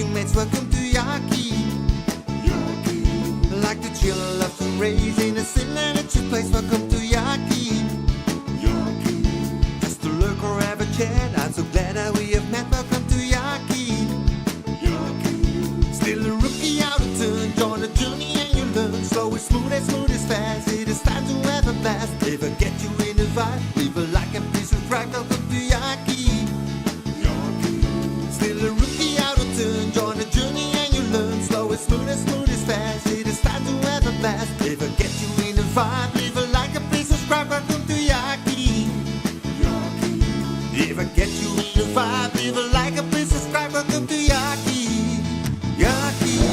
you mates, welcome to Jaccie. Like to chill, love to raise in a silent place, welcome to Jaccie. Just to lurk or have a chat, I'm so glad that we have met, welcome to Jaccie. Still a rookie out of turn, join the journey and you learn. Slow and smooth as fast, it is time to have a blast. If I get you in the vibe, leave a like and please subscribe, welcome to Jaccie. Still a rookie out of turn, join the journey and you learn. Slow and smooth as fast, it is time to have a blast. If I get you in the vibe, leave a like and please subscribe, welcome to Jaccie. If I get you in the vibe, leave a like and please subscribe, welcome to Jaccie. Jaccie.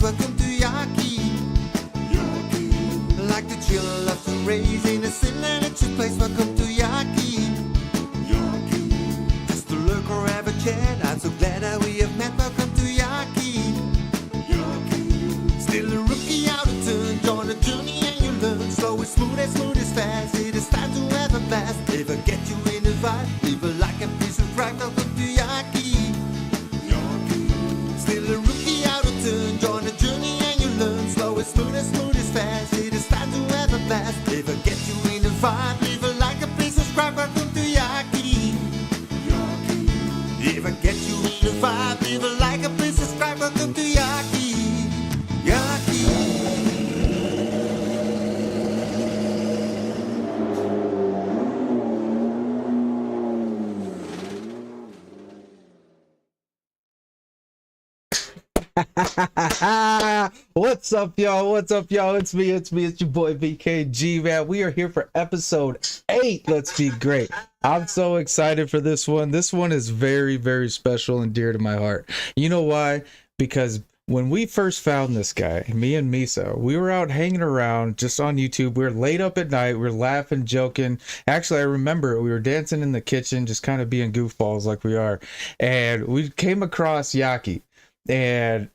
Welcome to Jaccie. Like to chill, love to raise in a silent place, welcome to Jaccie. Just to lurk or have a chat, I'm so glad that we have met, welcome to Jaccie. Still a rookie out of turn, join the journey and you learn. Slow and smooth as fast, it is time to have a blast. If I get you in the vibe, leave a like and please subscribe, welcome to Jaccie. Still a rookie out of turn, join the journey and you learn. Slow and smooth as fast, it is time to have a blast. If I get you in the vibe, leave a like and please subscribe, welcome to Jaccie. If I get you in the vibe, leave a like and please subscribe, welcome to Jaccie. Jaccie. What's up, y'all? It's me. It's your boy VKG, man. We are here for episode 8. Let's be great. I'm so excited for this one. This one is very, very special and dear to my heart. You know why? Because when we first found this guy, me and Misa, we were out hanging around just on YouTube. We were late up at night. We were laughing, joking. Actually, I remember we were dancing in the kitchen, just kind of being goofballs like we are. And we came across Jaccie. And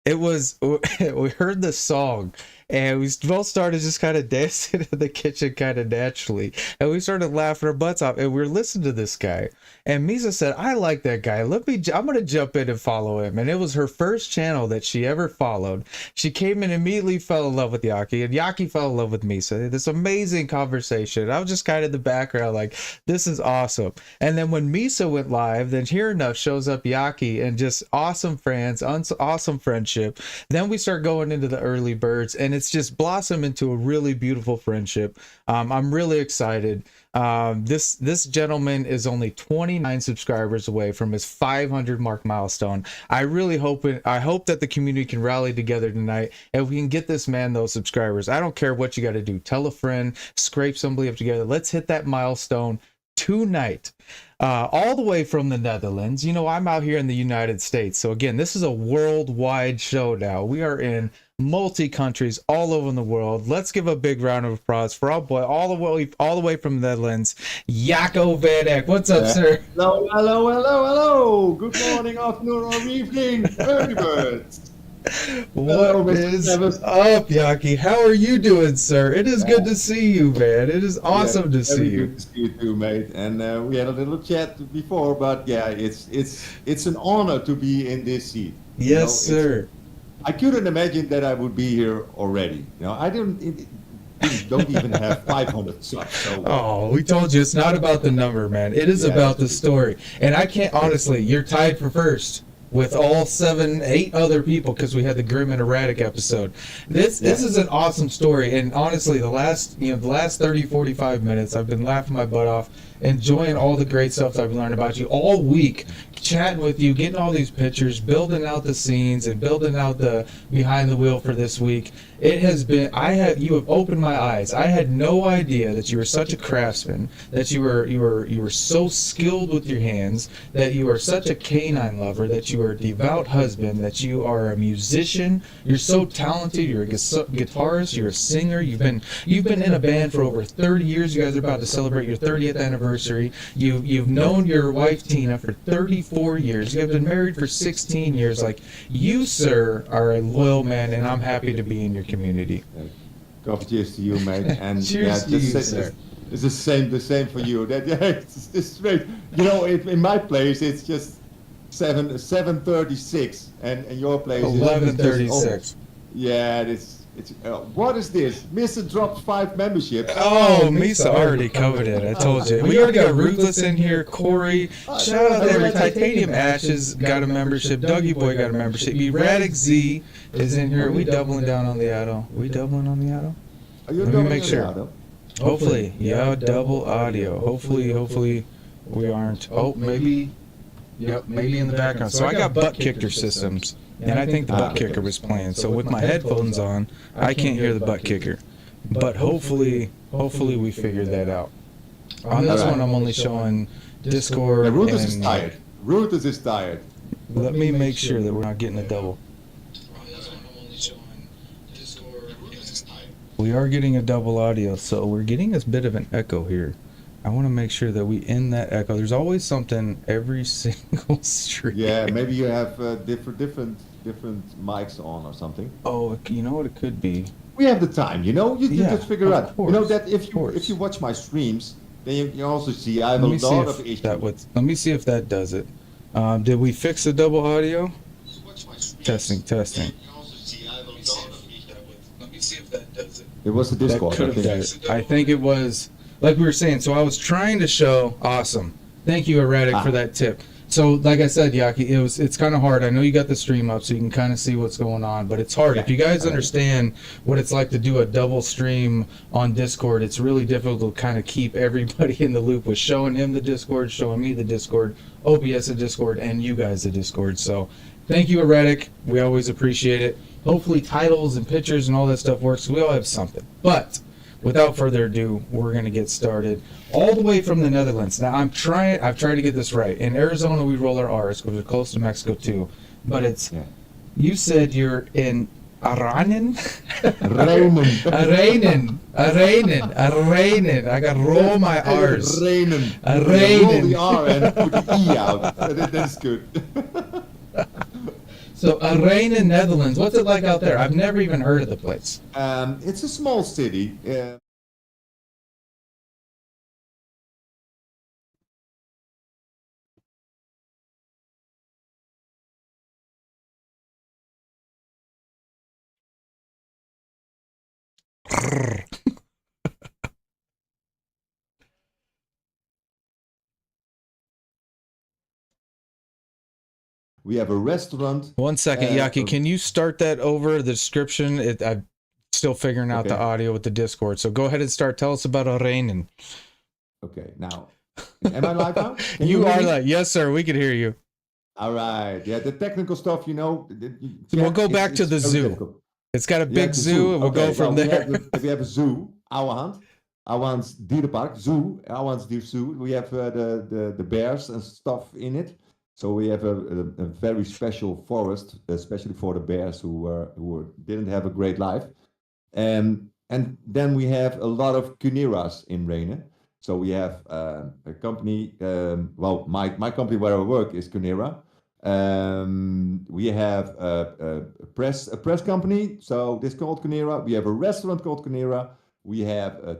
it was, we heard the song and we both started just kind of dancing in the kitchen kind of naturally. And we started laughing our butts off and we were listening to this guy. And Misa said, I like that guy. I'm going to jump in and follow him. And it was her first channel that she ever followed. She came in and immediately fell in love with Jaccie, and Jaccie fell in love with Misa. This amazing conversation. I was just kind of in the background like, this is awesome. And then when Misa went live, then here enough shows up Jaccie and just awesome friends, awesome friendship. Then we start going into the early birds and it's just blossomed into a really beautiful friendship. I'm really excited. This gentleman is only 29 subscribers away from his 500 mark milestone. I hope that the community can rally together tonight and we can get this man those subscribers. I don't care what you got to do. Tell a friend, scrape somebody up together. Let's hit that milestone tonight. All the way from the Netherlands. You know, I'm out here in the United States. So again, this is a worldwide show now. We are in multi-countries all over the world. Let's give a big round of applause for our boy all the way from the Netherlands, Jacco Van Eck. What's up, sir? Hello. Good morning, afternoon, or evening, early birds. What is up, Jaccie? How are you doing, sir? It is good to see you, man. It is awesome to see you. Good to see you too, mate. And we had a little chat before, but yeah, it's an honor to be in this seat. Yes, sir. I couldn't imagine that I would be here already. You know, I don't even have 500 subs. So, oh, we told you it's not about the number, man. It is about the story. And I can't, honestly, you're tied for first with all 7-8 other people because we had the Grim and Erratic episode. This is an awesome story, and honestly, the last 30-45 minutes I've been laughing my butt off, enjoying all the great stuff I've learned about you all week. chatting with you, getting all these pictures, building out the scenes, and building out the behind the wheel for this week. It has been, you have opened my eyes. I had no idea that you were such a craftsman, that you were so skilled with your hands, that you are such a canine lover, that you are a devout husband, that you are a musician. You're so talented. You're a guitarist. You're a singer. You've been in a band for over 30 years. You guys are about to celebrate your 30th anniversary. You've known your wife Tina for 34 years. You have been married for 16 years. Like, you, sir, are a loyal man, and I'm happy to be in your community. God, cheers to you, mate. And Cheers to you, sir. It's the same for you. It's great. You know, in my place it's just 7:36, and your place 11:36. Yeah, it's what is this? Misa dropped 5 memberships. Oh, Misa already covered it. I told you. We already got Ruthless in here. Corey, shout out there. Titanium Ashes got a membership. Dougie Boy got a membership. Erratic Z is in here. We doubling down on the auto. We doubling on the auto? Let me make sure. Hopefully, yeah, double audio. Hopefully we aren't. Oh, maybe. Yep, maybe in the background. So I got butt kicker systems, and I think the butt kicker was playing. So with my headphones on, I can't hear the butt kicker. But hopefully we figured that out. On this one, I'm only showing Discord. Ruthless is tired. Ruthless is tired. Let me make sure that we're not getting a double. We are getting a double audio, so we're getting a bit of an echo here. I want to make sure that we end that echo. There's always something every single stream. Yeah, maybe you have different mics on or something. Oh, you know what it could be? We have the time, you know. You just figure out. Course, you know that if you watch my streams, then you also see I have a lot of issues. Let me see if that does it. Did we fix the double audio? Testing. Let me see if that does it. It was the Discord. That could have done it. I think it was, like we were saying. So I was trying to show. Awesome. Thank you, Erratic, for that tip. So, like I said, Jackie, it's kind of hard. I know you got the stream up, so you can kind of see what's going on, but it's hard. If you guys understand what it's like to do a double stream on Discord, it's really difficult to kind of keep everybody in the loop with showing him the Discord, showing me the Discord, OBS the Discord, and you guys the Discord. So, thank you, Erratic. We always appreciate it. Hopefully, titles and pictures and all that stuff works. We all have something. But without further ado, we're going to get started. All the way from the Netherlands. Now, I've tried to get this right. In Arizona, we roll our R's because we're close to Mexico, too. But it's, you said you're in Rhenen? Rhenen. I got to roll my R's. Rhenen. Rhenen. Roll the R and put the E out. That's good. So, Rhenen, Netherlands. What's it like out there? I've never even heard of the place. It's a small city. We have a restaurant. 1 second, Jackie. Can you start that over the description? I'm still figuring out the audio with the Discord. So go ahead and start. Tell us about Rhenen. Okay, now, am I live now? You are live. Yes, sir. We can hear you. All right. Yeah, the technical stuff, you know. We'll go back to the zoo. Difficult. It's got a big zoo, and we'll go from there. We have a zoo. Ouwans Dierenpark, zoo. Ouwans Dier Zoo. We have the bears and stuff in it. So we have a very special forest, especially for the bears who didn't have a great life. And then we have a lot of Cuniras in Rhenen. So we have a company, my company where I work is Cunira. We have a press company, so this is called Cunira. We have a restaurant called Cunira. We have a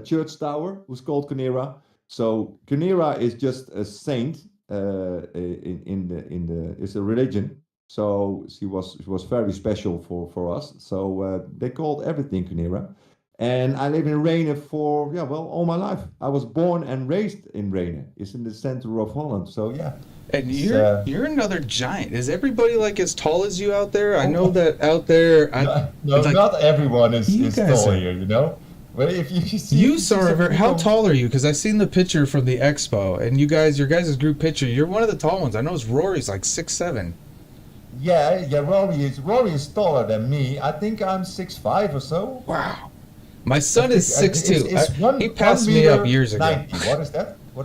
church tower, who's called Cunira. So Cunira is just a saint. It's a religion, so she was very special for us. So they called everything Cunira, and I live in Rhenen for all my life. I was born and raised in Rhenen. It's in the center of Holland. So yeah. And you're another giant. Is everybody like as tall as you out there? I know that out there. Not everyone is tall here, you know. Well, if you see, You if see some sir, how people- tall are you? Because I seen the picture from the expo, and your guys' group picture. You're one of the tall ones. I know Rory's like 6'7". Yeah, Rory is taller than me. I think I'm 6'5" or so. Wow. My son is I think, 6'2". It's one, He passed 1 me up meter years ago. 90. What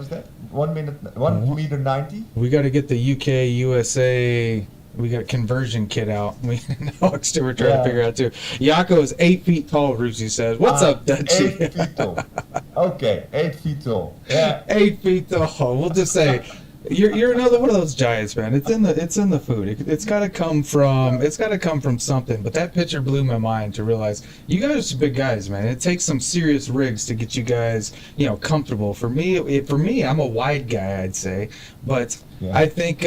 is that? 1 meter 90. We got to get the UK, USA. We got conversion kit out. We Alex too. We're trying to figure out too. Jacco is 8 feet tall. Rusi says, "What's up, Dutchie?" 8 feet tall. Okay, 8 feet tall. Yeah. 8 feet tall. We'll just say you're another one of those giants, man. It's in the food. It's got to come from something. But that picture blew my mind to realize you guys are big guys, man. It takes some serious rigs to get you guys, comfortable. For me, I'm a wide guy, I'd say, but Yeah. I think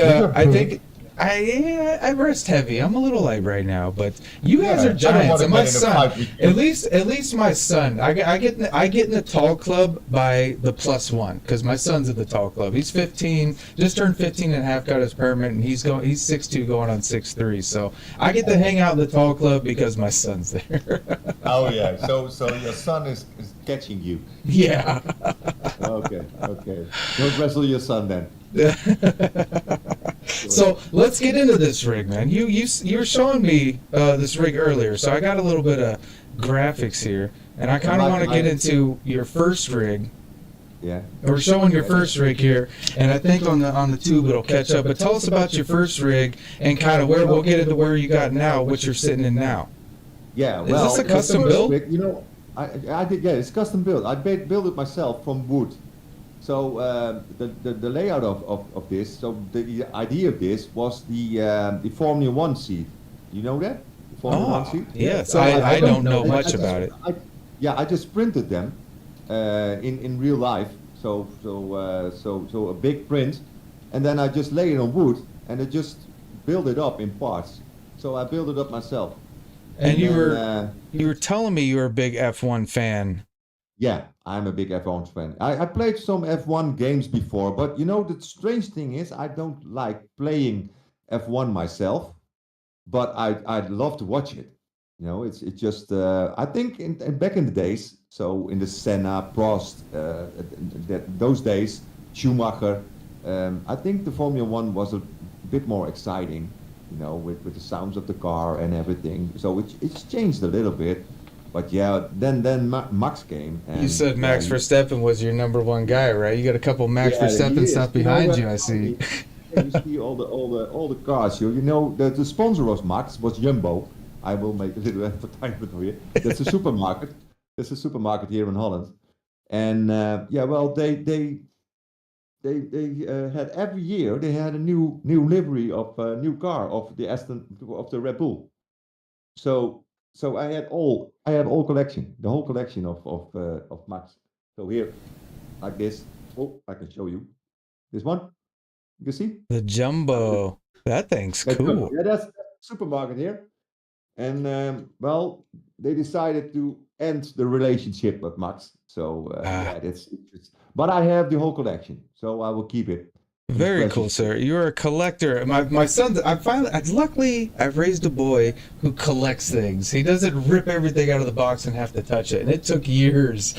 I rest heavy. I'm a little light right now, but you guys Yeah, are giants. And my son, at at least my son, I get in the tall club by the +1 because my son's at the tall club. He's 15, just turned 15 and a half, got his permit, and he's 6'2", going on 6'3". So I get to hang out in the tall club because my son's there. Oh yeah. So your son is catching you. Yeah. Okay. Don't wrestle your son then. So let's get into this rig, man. You were showing me this rig earlier, so I got a little bit of graphics here, and I kind of want to get into your first rig. Yeah. We're showing your first rig here, and I think on the tube it'll catch up. But tell us about your first rig and kind of where we'll get into where you got now, what you're sitting in now. Yeah. Is Well, this a custom the first build? rig, I did. Yeah, it's custom build. I built it myself from wood. So the layout of this, so the idea of this was the Formula One seat. You know that? The Formula One seat? Yes. So I don't know I much just- about it. I just printed them in real life. So a big print, and then I just lay it on wood, and I just build it up in parts. So I built it up myself. And you then, were telling me you were a big F1 fan. Yeah, I'm a big F1 fan. I played some F1 games before, but the strange thing is I don't like playing F1 myself, but I'd love to watch it. It's just I think back in the days, so in the Senna, Prost, those days, Schumacher, I think the Formula One was a bit more exciting, with the sounds of the car and everything. So it's changed a little bit. But yeah, then Max came. And, You said Max Verstappen was your number one guy, right? You got a couple Max Verstappen stuff behind you, I see. You see all the cars. The sponsor was Jumbo. I will make a little advertisement for you. That's a supermarket. That's a supermarket here in Holland. And they had every year they had a new livery of a new car of the Red Bull. So I had all collection, the whole collection of Max. So here, like this. Oh, I can show you this one. You can see The Jumbo. That thing's cool. Yeah, that's the supermarket here. And they decided to end the relationship with Max. So but I have the whole collection, so I will keep it. Very cool, sir. You're a collector. My son, luckily, I've raised a boy who collects things. He doesn't rip everything out of the box and have to touch it. And it took years,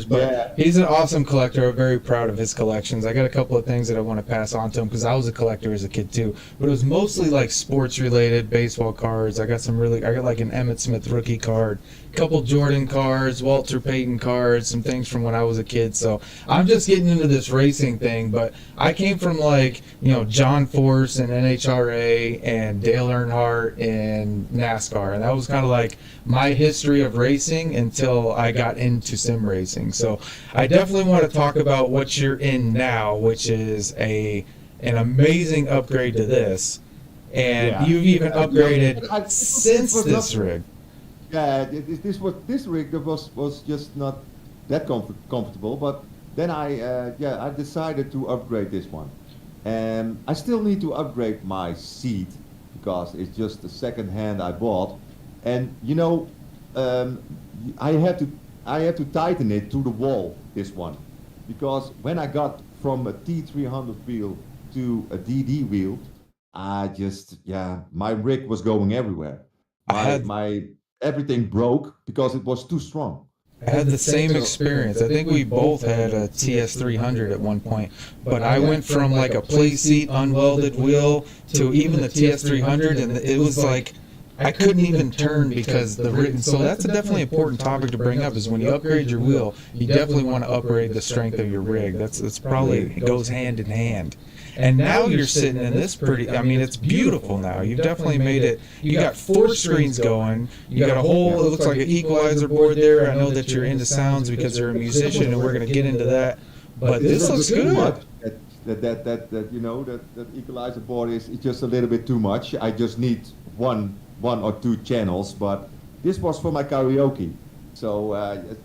but he's an awesome collector. I'm very proud of his collections. I got a couple of things that I want to pass on to him because I was a collector as a kid too. But it was mostly like sports related, baseball cards. I got like an Emmitt Smith rookie card, a couple Jordan cards, Walter Payton cards, some things from when I was a kid. So I'm just getting into this racing thing, but I came from John Force and NHRA and Dale Earnhardt and NASCAR, and that was kind of like my history of racing until I got into sim racing. So I definitely want to talk about what you're in now, which is an amazing upgrade to this, and you've even upgraded since this rig. Yeah, this rig that was just not that comfortable, but then I decided to upgrade this one. And I still need to upgrade my seat because it's just the second hand I bought. And I have to tighten it to the wall, this one. Because when I got from a T300 wheel to a DD wheel, my rig was going everywhere. My everything broke because it was too strong. I had the same experience. I think we both had a TS300 at one point, but I went from like a play seat unwelded wheel to even the TS300, and it was like I couldn't even turn because the written. So that's a definitely important topic to bring up. Is when you upgrade your wheel, you definitely want to upgrade the strength of your rig. That's probably it goes hand in hand. And now you're sitting in this pretty, I mean, it's beautiful now. You've definitely made it, you got 4 screens going. You got a whole, it looks like an equalizer board there. I know that you're into sounds because you're a musician, and we're going to get into that. But this looks good. That you know, that equalizer board is just a little bit too much. I just need one or 2 channels, but this was for my karaoke. So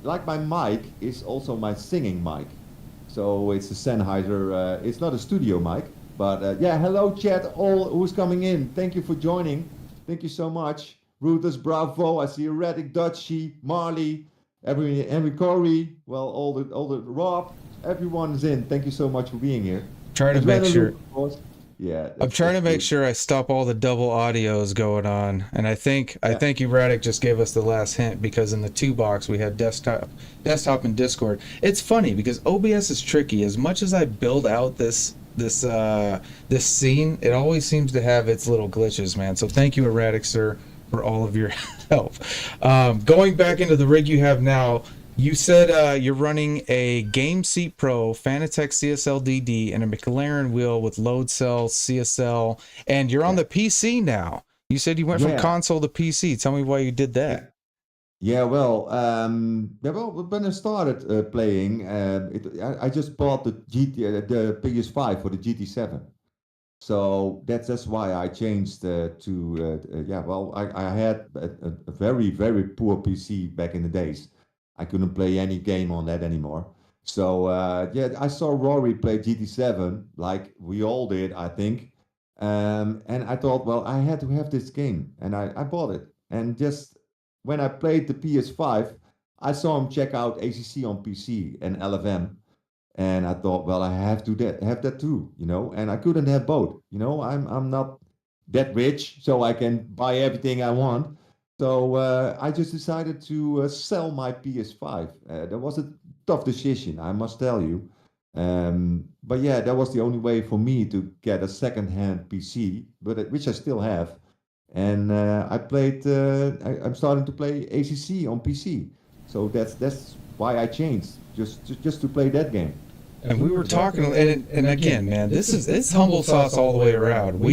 like my mic is also my singing mic. So it's a Sennheiser, it's not a studio mic, but yeah, hello chat, all who's coming in. Thank you for joining. Thank you so much. Ruthers, Bravo, I see Redick, Jaccie, Marley, every Corey, well, all the Rob, everyone is in. Thank you so much for being here. Trying to make sure. Yeah, I'm trying to make sure I stop all the double audios going on, and I think Radic just gave us the last hint, because in the 2 box we had desktop and Discord. It's funny because OBS is tricky. As much as I build out this scene, it always seems to have its little glitches, man. So thank you, Radic, sir, for all of your help. Going back into the rig you have now. You said you're running a Game Seat Pro Fanatec CSL DD and a McLaren wheel with load cell CSL, and you're on the PC now. You said you went from console to PC. Tell me why you did that. Yeah, well, when I started playing, I just bought the PS5 for the GT7. So that's why I changed I had a very, very poor PC back in the days. I couldn't play any game on that anymore. So I saw Rory play GT7, like we all did, I think. And I thought, well, I had to have this game, and I bought it. And just when I played the PS5, I saw him check out ACC on PC and LFM, and I thought, well, I have to have that too, you know. And I couldn't have both, you know. I'm not that rich, so I can buy everything I want. So I just decided to sell my PS5. That was a tough decision, I must tell you. But yeah, that was the only way for me to get a second-hand PC, which I still have. And I'm starting to play ACC on PC. So that's why I changed, just to play that game. And we were talking, and again, man, it's humble sauce all the way around.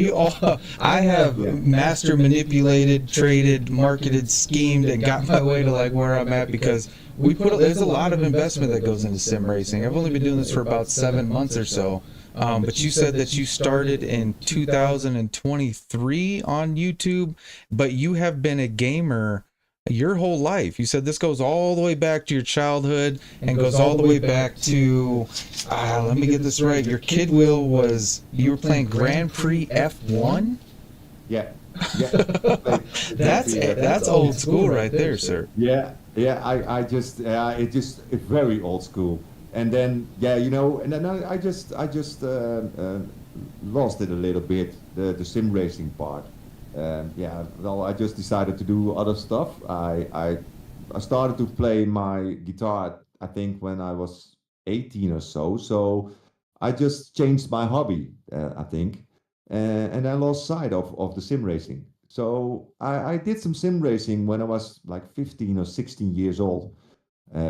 I have master manipulated, traded, marketed, schemed, and got my way to like where I'm at, because there's a lot of investment that goes into sim racing. I've only been doing this for about 7 months or so. But you said that you started in 2023 on YouTube, but you have been a gamer your whole life. You said this goes all the way back to your childhood and goes all the way back to, let me get this right. Your kid wheel was, you were playing Grand Prix F1? Yeah. That's old school right there, sir. Yeah. It's very old school. And then, you know, and then I just lost it a little bit, the sim racing part. Well, I just decided to do other stuff. I started to play my guitar, I think, when I was 18 or so. So I just changed my hobby, I think, and I lost sight of the sim racing. So I did some sim racing when I was like 15 or 16 years old,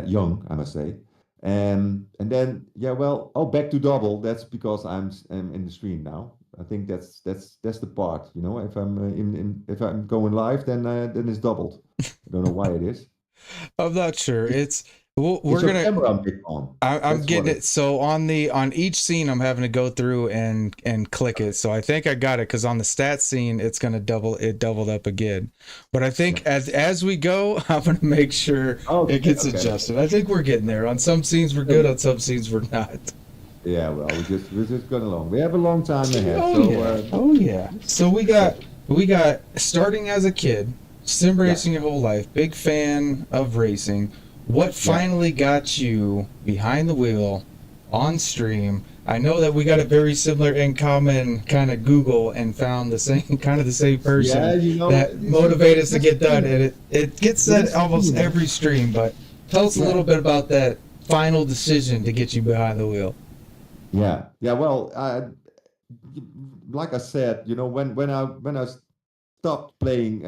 young, I must say. And then, back to double. That's because I'm in the stream now. I think that's the part, you know. If I'm if I'm going live, then it's doubled. I don't know why it is. I'm not sure. We're gonna. Camera I'm on. I'm getting it. So on each scene, I'm having to go through and click it. So I think I got it, because on the stats scene, it's gonna doubled up again. But I think as we go, I'm gonna make sure it gets adjusted. I think we're getting there. On some scenes we're good. On some scenes we're not. Yeah, well, we're just going along. We have a long time ahead. So we got starting as a kid, sim racing your whole life, big fan of racing. What finally got you behind the wheel on stream? I know that we got a very similar in common kind of Google and found the same person that motivated us to get done. And it gets said almost every stream, but Tell us a little bit about that final decision to get you behind the wheel. Yeah. Well, like I said, when I stopped playing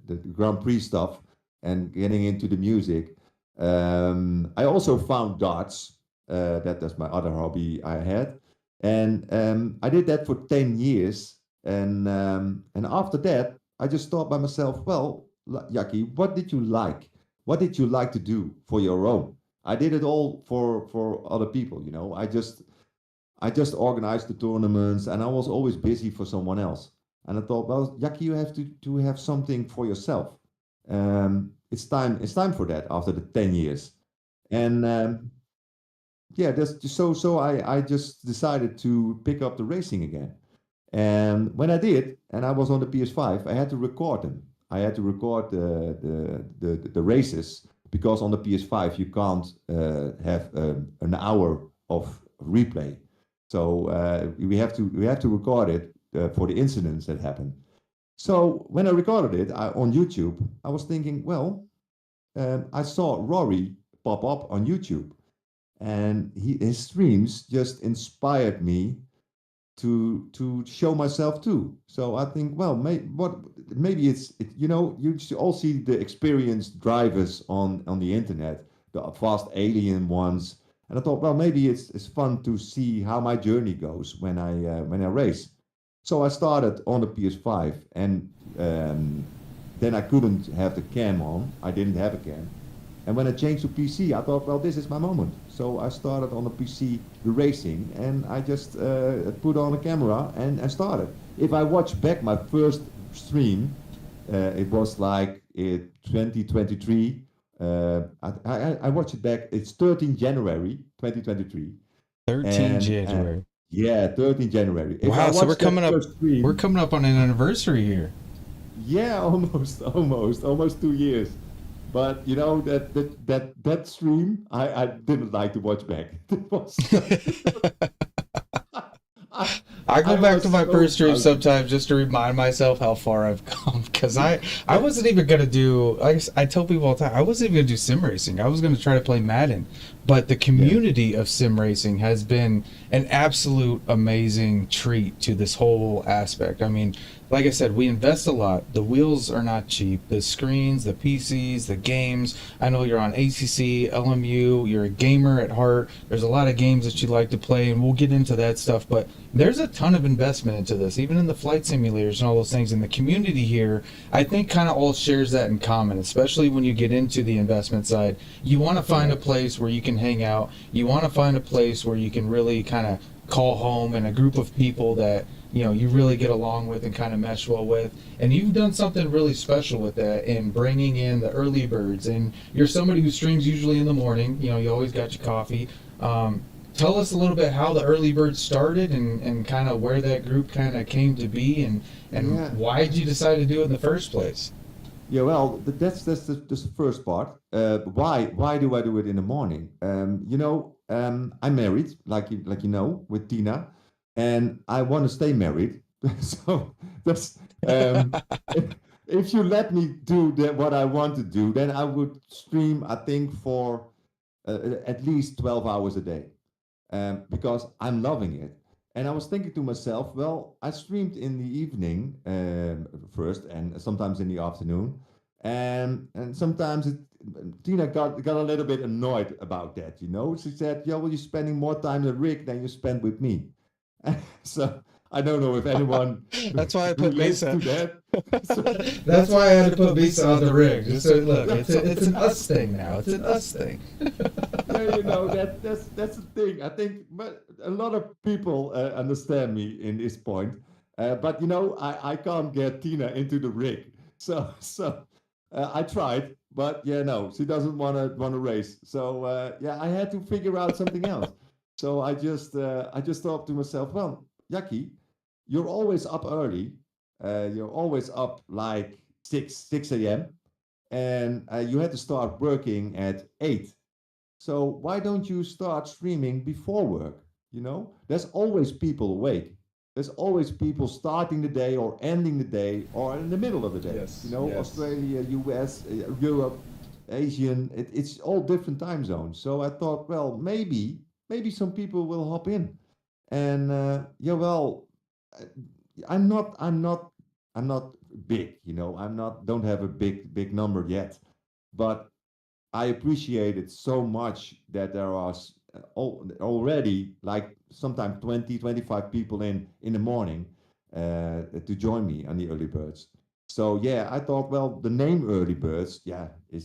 the Grand Prix stuff and getting into the music, I also found darts. That's my other hobby I had, and I did that for 10 years. And after that, I just thought by myself, well, Jackie, what did you like? What did you like to do for your own? I did it all for other people. I just organized the tournaments, and I was always busy for someone else. And I thought, well, Jackie, you have to have something for yourself. It's time for that after the 10 years. And yeah, I just decided to pick up the racing again. And when I did, and I was on the PS5, I had to record them. I had to record the races, because on the PS5 you can't have an hour of replay. So we have to record it for the incidents that happened. So when I recorded it on YouTube, I was thinking, well, I saw Rory pop up on YouTube, and his streams just inspired me to show myself too. So I think, well, maybe you all see the experienced drivers on the internet, the fast alien ones, and I thought, well, maybe it's fun to see how my journey goes when I race. So I started on the PS5, and then I couldn't have the cam on. I didn't have a cam. And when I changed to PC, I thought, well, this is my moment. So I started on the PC, the racing, and I just put on a camera and I started. If I watch back my first stream, it was like in 2023. I watched it back. It's 13 January 2023. 13 January. Yeah, 13 January. If I Wow, so watched that first stream, we're coming up on an anniversary here. yeah, almost 2 years. But that stream, I didn't like to watch back. It was, I go I back was to my so first stream proud. sometimes just to remind myself how far I've come, because I wasn't even gonna do, I tell people all the time, I wasn't even gonna do sim racing. I was gonna try to play Madden, but the community of sim racing has been an absolute amazing treat to this whole aspect. I mean, like I said, we invest a lot. The wheels are not cheap. The screens, the PCs, the games. I know you're on ACC, LMU. You're a gamer at heart. There's a lot of games that you like to play, and we'll get into that stuff. But there's a ton of investment into this, even in the flight simulators and all those things. And the community here, I think, kind of all shares that in common, especially when you get into the investment side. You want to find a place where you can hang out. You want to find a place where you can really kind of call home, and a group of people that you really get along with and kind of mesh well with. And you've done something really special with that in bringing in the early birds. And you're somebody who streams usually in the morning. You always got your coffee. Tell us a little bit how the early birds started, and kind of where that group kind of came to be, and Yeah. why did you decide to do it in the first place? Yeah, well, that's the first part. Why do I do it in the morning? I'm married, like you know, with Tina, and I want to stay married. So that's if you let me do what I want to do, then I would stream, I think, for at least 12 hours a day, because I'm loving it. And I was thinking to myself, well, I streamed in the evening first, and sometimes in the afternoon, and sometimes Tina got a little bit annoyed about that. She said, "Yeah, well, you're spending more time at Rick than you spend with me." So I don't know if anyone That's why I put relates Lisa. to that. So, That's why I had to put Lisa on the rig. Just so, look, it's an us thing now. It's an us thing. yeah, that's the thing. I think, but a lot of people understand me in this point, but I can't get Tina into the rig. So I tried, but yeah, no, she doesn't want to race. So yeah, I had to figure out something else. So I just thought to myself, well, Jackie, you're always up early. You're always up like 6 a.m. and you had to start working at 8. So why don't you start streaming before work? There's always people awake. There's always people starting the day or ending the day or in the middle of the day. Yes, yes. Australia, US, Europe. Asian. It's all different time zones. So I thought, well, maybe some people will hop in. And yeah, well, uh, I'm not big, I'm not don't have a big number yet, but I appreciate it so much that there are already like sometimes 20, 25 people in the morning to join me on the early birds. So yeah, I thought, well, the name early birds, yeah, it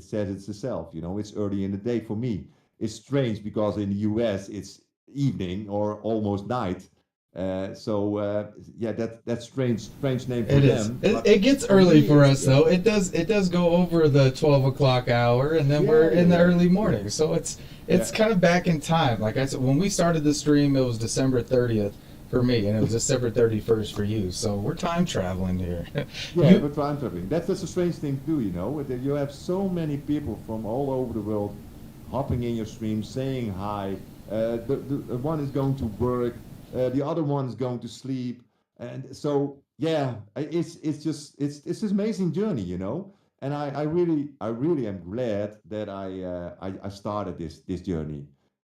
says it's itself. It's early in the day for me. It's strange because in the US it's evening or almost night. Yeah, that's strange name for It is. them. It, But it gets for early me, for it's us though. It does go over the 12 o'clock hour, and then we're yeah, in the yeah, early morning. So it's yeah. kind of back in time. Like I said, when we started the stream, it was December 30th for me, and it was December 31st for you. So we're time traveling here. Yeah, You but time traveling. That's a strange thing too, that you have so many people from all over the world hopping in your stream, saying hi. The one is going to work, the other one is going to sleep, and so yeah, it's just it's this amazing journey, And I really am glad that I started this journey,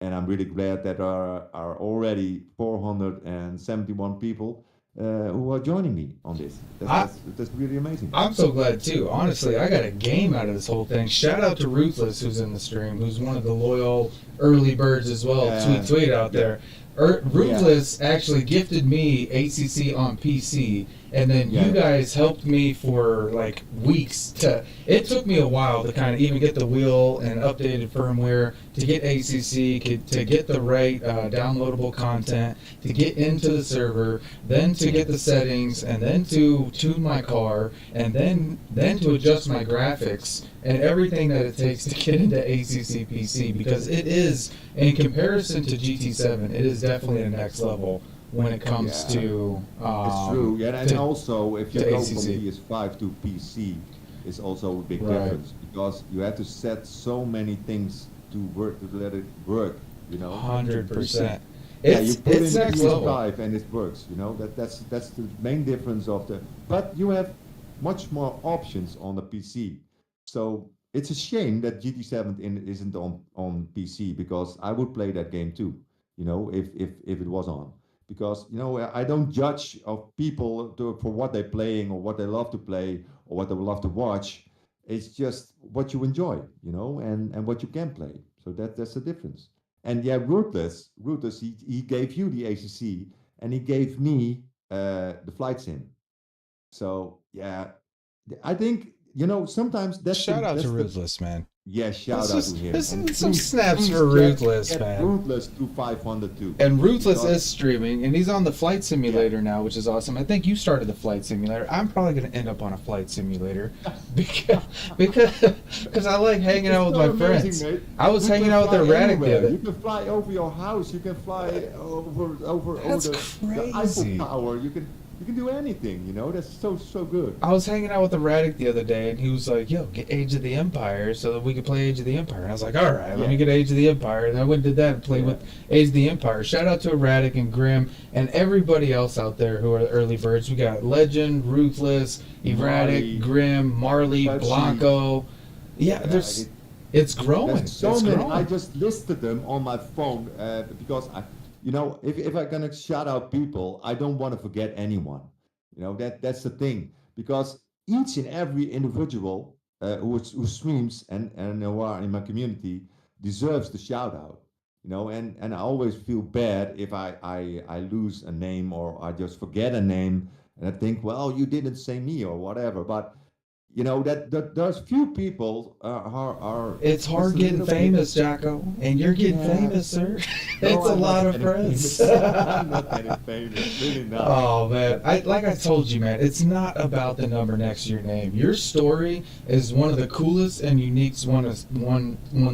and I'm really glad that are already 471 people who are joining me on this. That's I that's that's really amazing. I'm so glad too. Honestly, I got a game out of this whole thing. Shout out to Ruthless, who's in the stream, who's one of the loyal early birds as well. Yeah, Tweet out yeah, there. yeah, Ruthless actually gifted me ACC on PC, and then you yeah, guys helped me for like weeks. It took me a while to kind of even get the wheel and updated firmware, to get ACC, to get the right downloadable content, to get into the server, then to get the settings, and then to tune my car, and then to adjust my graphics and everything that it takes to get into ACC PC, because it is, in comparison to GT7, it is definitely the next level when it comes yeah. to It's true. Yeah, and to, also if you to go from ACC. PS5 to PC, it's also a big Right. difference because you have to set so many things to work to let it work. 100%. Yeah, you put It's in next level. PS5 and it works. That's the main difference of the. But you have much more options on the PC. So it's a shame that GT7 isn't on PC because I would play that game too. If it was on, because I don't judge of people for what they're playing or what they love to play or what they love to watch. It's just what you enjoy, and what you can play. So that's the difference. And yeah, Ruthless, he gave you the ACC and he gave me the flight sim. So yeah, I think sometimes that's the Shout out to that's the Ruthless, man. yeah, shout out to him. Let's And send some please, snaps please for get, Ruthless, get man. Ruthless to 500 too. And Ruthless Because is streaming, and he's on the flight yeah, simulator now, which is awesome. I think you started the flight simulator. I'm probably going to end up on a flight simulator because because I like hanging it's out with so my amazing, friends. mate. I was You hanging can out with fly Erratic the anywhere. other. You can fly over your house. You can fly over That's the Eiffel crazy. Tower. You can do anything. That's so good. I was hanging out with Erratic the other day, and he was like, "Yo, get Age of the Empire so that we could play Age of the Empire." And I was like, "All right, let me Yeah, get Age of the Empire." And I went and did that and played yeah, with Age of the Empire. Shout out to Erratic and Grim and everybody else out there who are the early birds. We got Legend, Ruthless, Erratic, Marley, Grim, Marley, Jaccie. Blanco. Yeah, Yeah, it's growing. there's so It's many. I growing. just listed them on my phone because if I'm gonna shout out people, I don't want to forget anyone. That's the thing because each and every individual who streams and who are in my community deserves the shout out. And I always feel bad if I lose a name or I just forget a name and I think, well, you didn't say me or whatever. But that there's few people are It's just hard a getting little bit. famous, Jacco, and you're getting Yeah, famous, sir. no, It's a I'm lot not of getting friends. famous. I'm not getting famous, really not. Oh man, like I told you, man, it's not about the number next to your name. Your story is one of the coolest and unique ones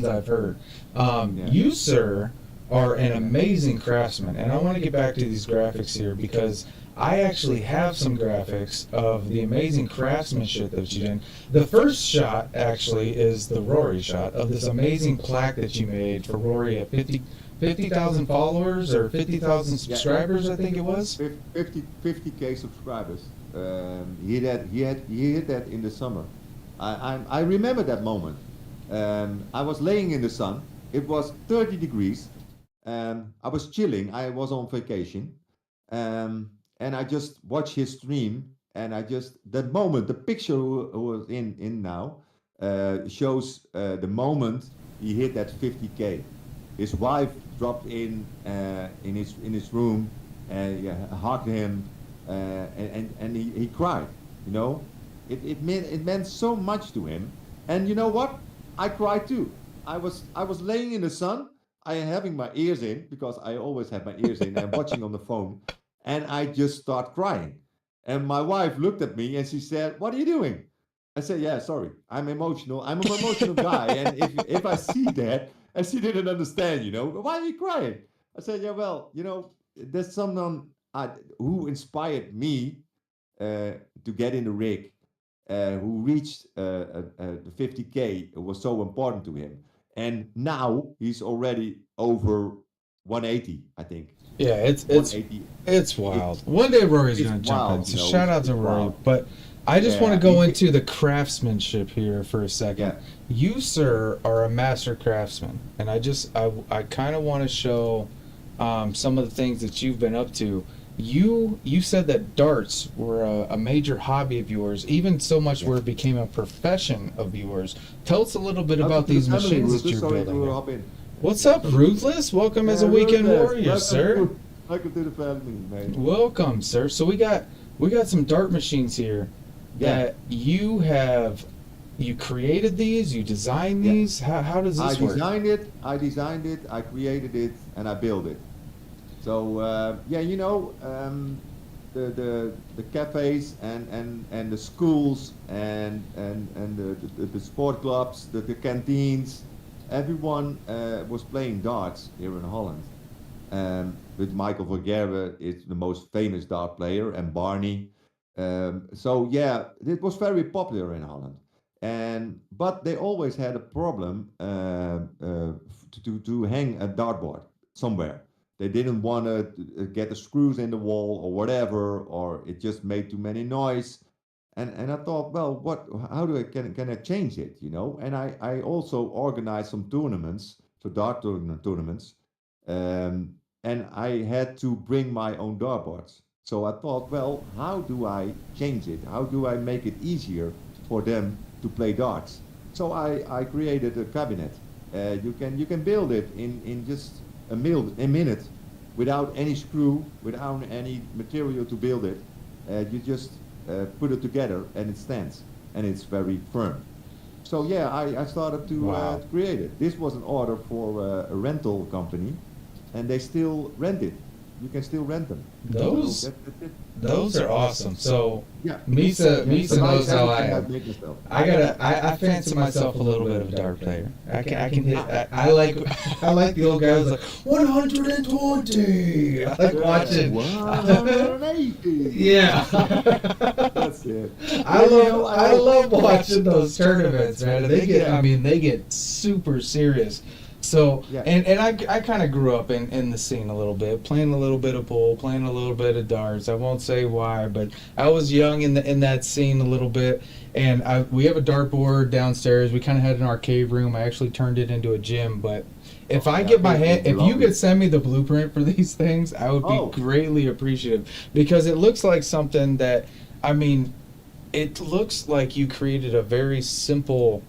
I've heard. Yeah, You, sir, are an amazing craftsman, and I want to get back to these graphics here because I actually have some graphics of the amazing craftsmanship that you did. The first shot actually is the Rory shot of this amazing plaque that you made for Rory at 50,000 followers or 50,000 yeah. subscribers, I think it was. 50k subscribers. He hit that in the summer. I remember that moment. I was laying in the sun. It was 30 degrees. I was chilling. I was on vacation. And I just watched his stream. And I just, that moment, the picture who was in now, shows the moment he hit that 50K. His wife dropped in his room and hugged him, and he cried. You know, it meant so much to him. And you know what? I cried too. I was laying in the sun. I am having my ears in because I always have my ears in and watching on the phone, and I just start crying. And my wife looked at me and she said, "What are you doing?" I said, "Yeah, sorry, I'm emotional. I'm an emotional guy, and if I see that," and she didn't understand, you know, "Why are you crying?" I said, "Yeah, well, you know, there's someone who inspired me to get in the rig, who reached the 50K. It was so important to him, and now he's already over 180, I think. Yeah, it's 180. it's wild. One day Rory's It's gonna jump in. wild, So you know, shout out it's to Rory. wild. But I just want to Yeah, go into the craftsmanship here for a second. Yeah. You, sir, are a master craftsman, and I kind of want to show some of the things that you've been up to. You said that darts were a major hobby of yours, even so much where it became a profession of yours. Tell us a little bit about these machines that you're building. Here. What's up, Ruthless? Welcome as a weekend warrior, sir. Welcome to the family, man. Welcome, sir. So we got some dart machines here that you created these, you designed these. How does this work? I designed it, I created it, and I built it. So you know, the cafes and the schools and the sport clubs, the canteens, everyone was playing darts here in Holland. With Michael Vergerwe is the most famous dart player, and Barney. So yeah, it was very popular in Holland. But they always had a problem to hang a dartboard somewhere. They didn't want to get the screws in the wall or whatever, or it just made too many noise. And I thought, well, how can I change it, you know? And I also organized some tournaments, so dart tournaments, and I had to bring my own dartboards. So I thought, well, how do I change it? How do I make it easier for them to play darts? So I created a cabinet. You can build it in just a minute, without any screw, without any material to build it. You just put it together and it stands, and it's very firm. So yeah, I started to create it. This was an order for a rental company, and they still rent it. You can still rent them. Those are awesome. So yeah, Misa knows how I am. Myself. I fancy myself a little bit of a dart player. I can hit. I like the old guy who's like 120. I like watching. 180. Yeah. That's it. I love watching those tournaments, man. They get super serious. So and I kind of grew up in the scene a little bit, playing a little bit of pool, playing a little bit of darts. I won't say why, but I was young in that scene a little bit. And we have a dartboard downstairs. We kind of had an arcade room. I actually turned it into a gym. But if you could send me the blueprint for these things, I would be greatly appreciative, because it looks like something that, it looks like you created a very simple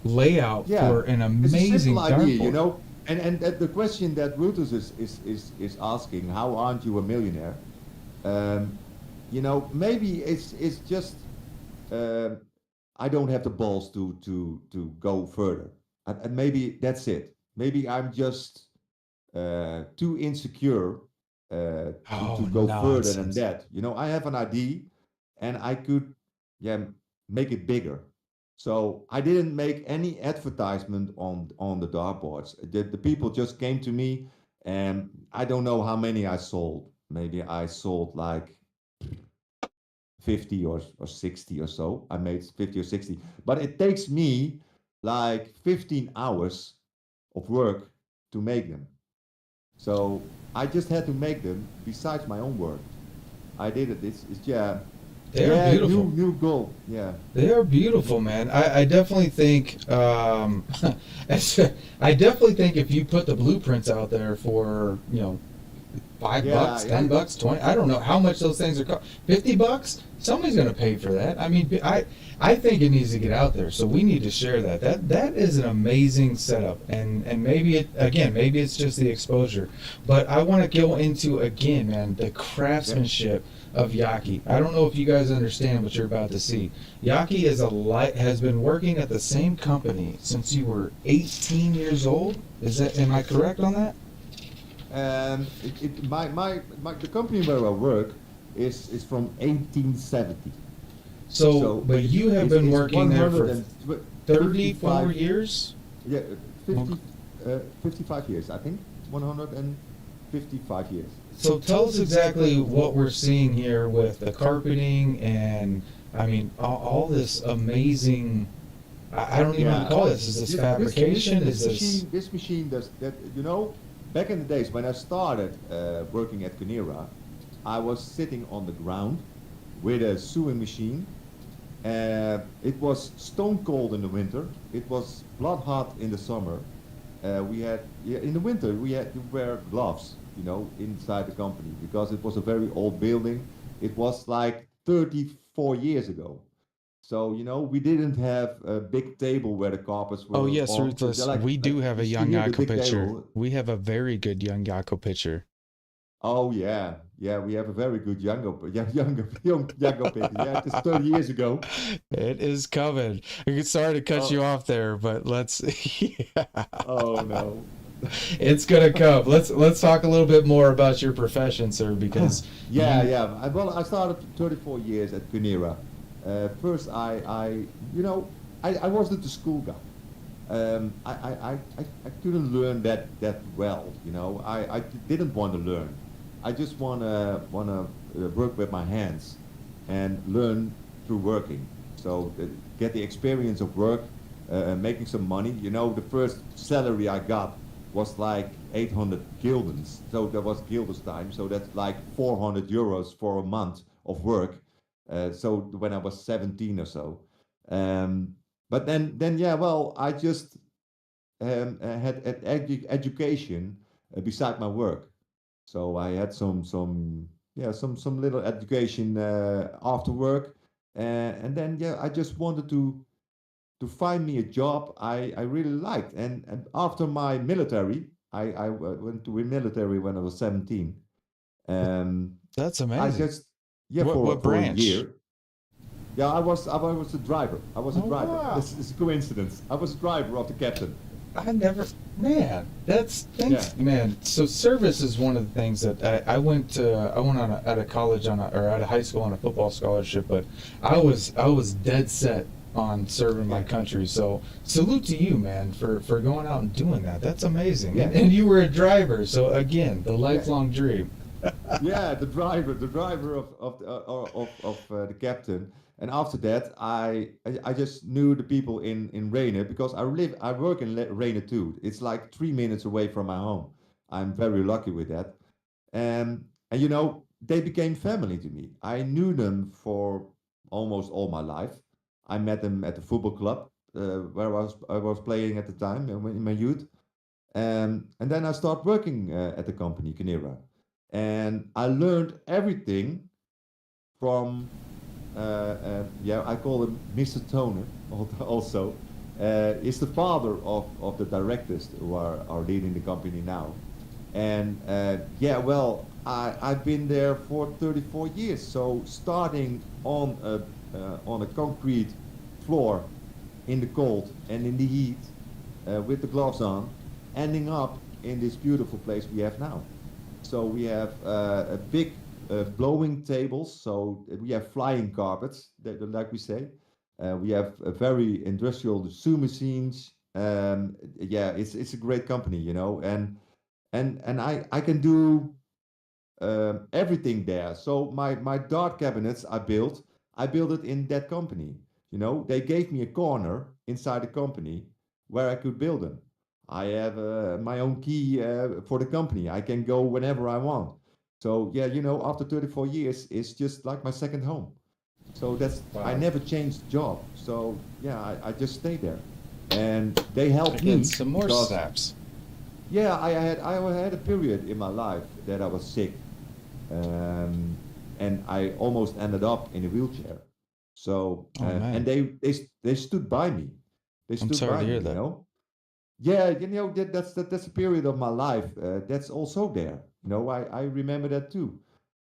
layout for an amazing it's a simple idea, dartboard. you know. And the question that Brutus is asking, how aren't you a millionaire? You know, maybe it's just I don't have the balls to go further, and maybe that's it. Maybe I'm just too insecure to go further than that. You know, I have an idea, and I could make it bigger. So I didn't make any advertisement on the dartboards. The people just came to me, and I don't know how many I sold. Maybe I sold like 50 or 60 or so. I made 50 or 60. But it takes me like 15 hours of work to make them. So I just had to make them besides my own work. I did it. It's They're Yeah, beautiful. new goal. Yeah. They are beautiful, man. I definitely think I definitely think if you put the blueprints out there for, $5, Yeah, $10, 20, I don't know how much those things are cost. $50? Somebody's gonna pay for that. I mean, I think it needs to get out there. So we need to share that. That is an amazing setup. And maybe it's just the exposure. But I want to go into again, man, the craftsmanship of Jackie. I don't know if you guys understand what you're about to see. Jackie has been working at the same company since you were 18 years old. Am I correct on that? The company where I work is from 1870. So, but you have been it's working there for 34 155 years? Yeah, 50, 55 years, I think. 155 years. So tell us exactly what we're seeing here with the carpeting and, I mean, all this amazing. I don't even know what to call this. Is this fabrication? This machine does that. Back in the days when I started working at Canera, I was sitting on the ground with a sewing machine. It was stone cold in the winter. It was blood hot in the summer. In the winter we had to wear gloves, inside the company because it was a very old building. It was like 34 years ago. So, we didn't have a big table where the carpets were Oh yes, on. So Ruthless. like, We do have you a see young here the Yakko big picture. table. We have a very good young Yakko picture. Oh yeah, yeah, we have a very good young Django picture. Yeah, just 30 years ago. It is coming. Sorry to cut you Oh, off there, but let's. Yeah. oh no. It's gonna come. Let's talk a little bit more about your profession, sir, because Yeah, you. yeah. I started 34 years at Canera. First, I wasn't a school guy. I couldn't learn that well. I didn't want to learn. I just wanna work with my hands and learn through working. So get the experience of work, making some money. The first salary I got was like 800 guildens. So that was guilders time. So that's like 400 euros for a month of work. So when I was 17 or so. Um, but then yeah, well, I just had education beside my work. So I had some little education after work, and then yeah, I just wanted to find me a job I really liked. And after my military, I went to the military when I was 17. Um, That's I amazing. just yeah What for a branch? year. Yeah, I was a driver. I was a Oh driver. wow. This is a coincidence. I was a driver of the captain. I never, man. Yeah. Thanks, man. So service is one of the things that I went to. I went out of college or out of high school on a football scholarship, but I was dead set on serving my Yeah. country. So salute to you, man, for going out and doing that. That's amazing. Yeah. And you were a driver, so again, the Yeah. lifelong dream. Yeah, the driver of the captain. And after that, I just knew the people in Rhenen because I work in Rhenen too. It's like 3 minutes away from my home. I'm very lucky with that. And they became family to me. I knew them for almost all my life. I met them at the football club where I was playing at the time in my youth. And then I started working at the company, Canera. And I learned everything from, yeah, I call him Mr. Toner also. Is the father of the directors who are leading the company now. And yeah, well, I've been there for 34 years. So starting on a concrete floor in the cold and in the heat with the gloves on, ending up in this beautiful place we have now. So we have a big blowing tables. So we have flying carpets, like we say. We have a very industrial sew machines. Yeah, it's a great company, and I can do everything there. So my dart cabinets I built it in that company. They gave me a corner inside the company where I could build them. I have my own key for the company. I can go whenever I want. So yeah, after 34 years, it's just like my second home. So that's Wow. I never changed job. So yeah, I just stayed there, and they helped Again, me. some more because- snaps. Yeah, I had a period in my life that I was sick, and I almost ended up in a wheelchair. So Oh, man. and they stood by me. They I'm stood sorry by to hear me, that. you know. Yeah, that's a period of my life that's also there. You know, I remember that too.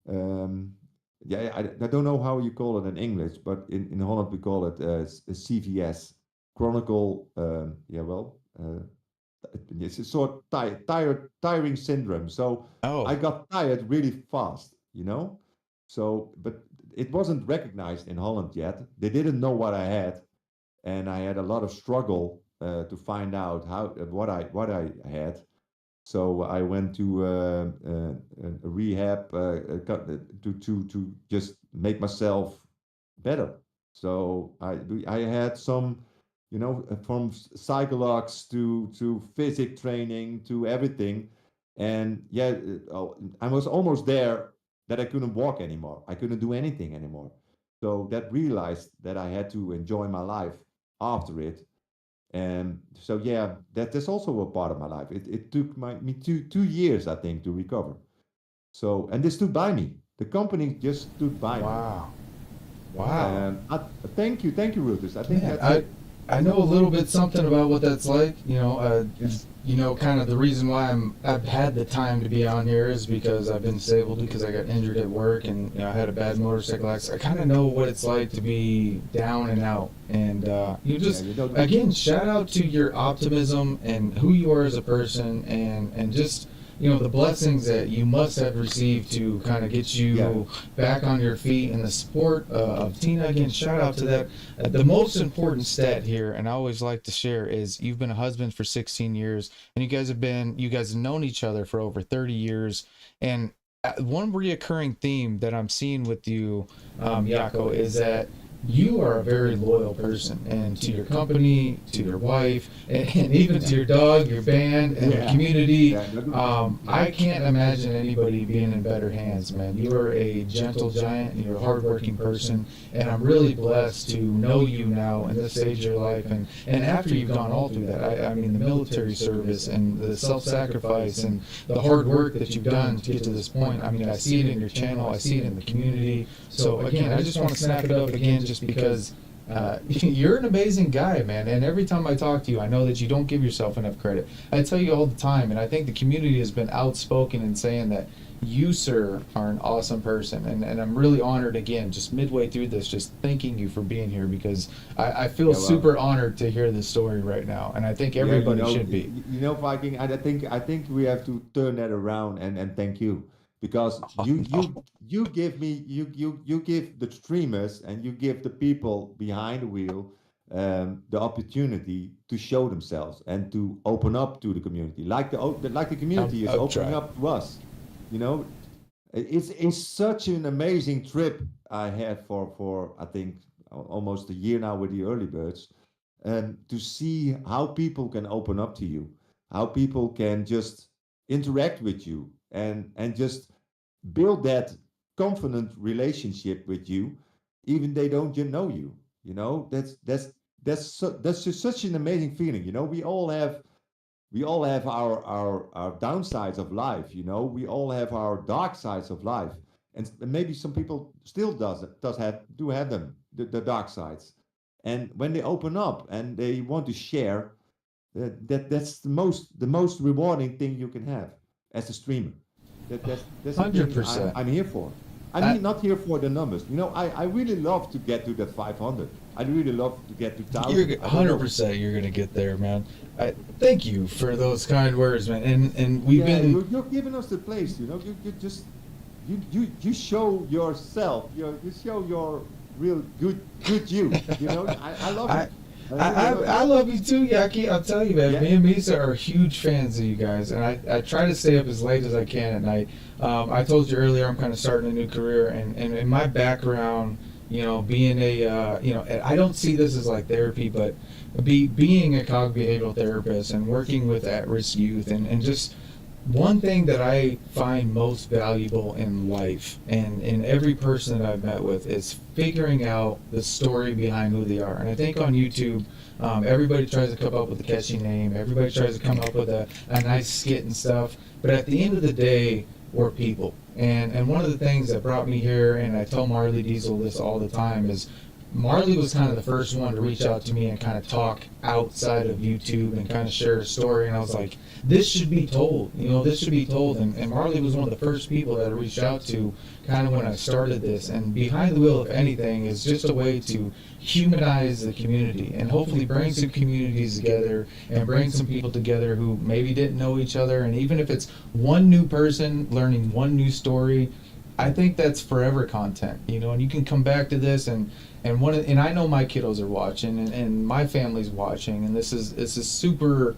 Um, yeah, I don't know how you call it in English, but in Holland we call it CVS, chronicle. Yeah, well, it's a sort of tiring syndrome. So I Oh, got tired really fast, you know. So, but it wasn't recognized in Holland yet. They didn't know what I had, and I had a lot of struggle to find out what I had. So I went to a rehab to just make myself better. So I had some, from psychologs to physic training to everything, and yeah, I was almost there that I couldn't walk anymore. I couldn't do anything anymore. So that realized that I had to enjoy my life after it. And so yeah, that's also a part of my life. It took me two years, I think, to recover. So, and they stood by me. The company just stood by me. wow. Wow. Thank you, Ruthus. I think Man, that's it. I know a little bit something about what that's like. Kind of the reason why I've had the time to be on here is because I've been disabled, because I got injured at work, and I had a bad motorcycle accident. I kind of know what it's like to be down and out. And again, shout out to your optimism and who you are as a person, and just the blessings that you must have received to kind of get you back on your feet, and the support of Tina. Again, shout out to that. The most important stat here, and I always like to share, is you've been a husband for 16 years, and you guys have known each other for over 30 years. And one reoccurring theme that I'm seeing with you, Jacco, is that you are a very loyal person, and to your company, to your wife, and even to your dog, your band, and the community. I can't imagine anybody being in better hands, man. You are a gentle giant, and you're a hardworking person, and I'm really blessed to know you now in this stage of your life, and after you've gone all through that. I mean, the military service and the self-sacrifice and the hard work that you've done to get to this point. I mean, I see it in your channel, I see it in the community. So again, I just want to snap it up again, just because you're an amazing guy, man. And every time I talk to you, I know that you don't give yourself enough credit. I tell you all the time, and I think the community has been outspoken in saying that you, sir, are an awesome person. And I'm really honored, again, just midway through this, just thanking you for being here, because I feel super honored to hear this story right now. And I think everybody should be. Viking, I think we have to turn that around and thank you. Because you give the streamers, and you give the people behind the wheel the opportunity to show themselves and to open up to the community, like the community is opening up to us. It's such an amazing trip I had for I think almost a year now with the early birds, to see how people can open up to you, how people can just interact with you, and just build that confident relationship with you, even they don't know you. That's just such an amazing feeling. We all have our downsides of life. We all have our dark sides of life, and maybe some people still do have them, the dark sides. And when they open up and they want to share, that's the most rewarding thing you can have as a streamer. That's the thing 100%. I'm here for. I'm not here for the numbers. I really love to get to that 500. I really love to get to 1,000. You're 100%. You're gonna get there, man. Thank you for those kind words, man. And we've been. You're giving us the place. You just you show yourself. You show your real good you. I love it. I love you too, Jackie. I'll tell you, man. Me and Misa are huge fans of you guys, and I try to stay up as late as I can at night. I told you earlier, I'm kind of starting a new career, and in my background, being I don't see this as like therapy, but being a cognitive behavioral therapist and working with at-risk youth, and just one thing that I find most valuable in life and in every person that I've met with is figuring out the story behind who they are. And I think on YouTube, everybody tries to come up with a catchy name. Everybody tries to come up with a nice skit and stuff. But at the end of the day, we're people. And one of the things that brought me here, and I tell Marley Diesel this all the time, is Marley was kind of the first one to reach out to me and kind of talk outside of YouTube and kind of share a story. And I was like, this should be told, this should be told. And Marley was one of the first people that I reached out to kind of when I started this. And Behind the Wheel, if anything, is just a way to humanize the community and hopefully bring some communities together and bring some people together who maybe didn't know each other. And even if it's one new person learning one new story, I think that's forever content, and you can come back to this and I know my kiddos are watching and my family's watching, and this is super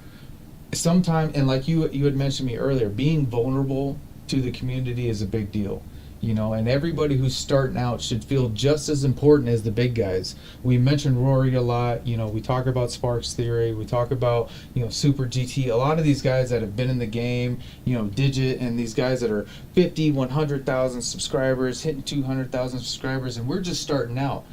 sometime. And like you had mentioned to me earlier, being vulnerable to the community is a big deal, and everybody who's starting out should feel just as important as the big guys. We mentioned Rory a lot, we talk about Sparks Theory, we talk about, Super GT, a lot of these guys that have been in the game, Digit, and these guys that are 50, 100,000 subscribers, hitting 200,000 subscribers, and we're just starting out.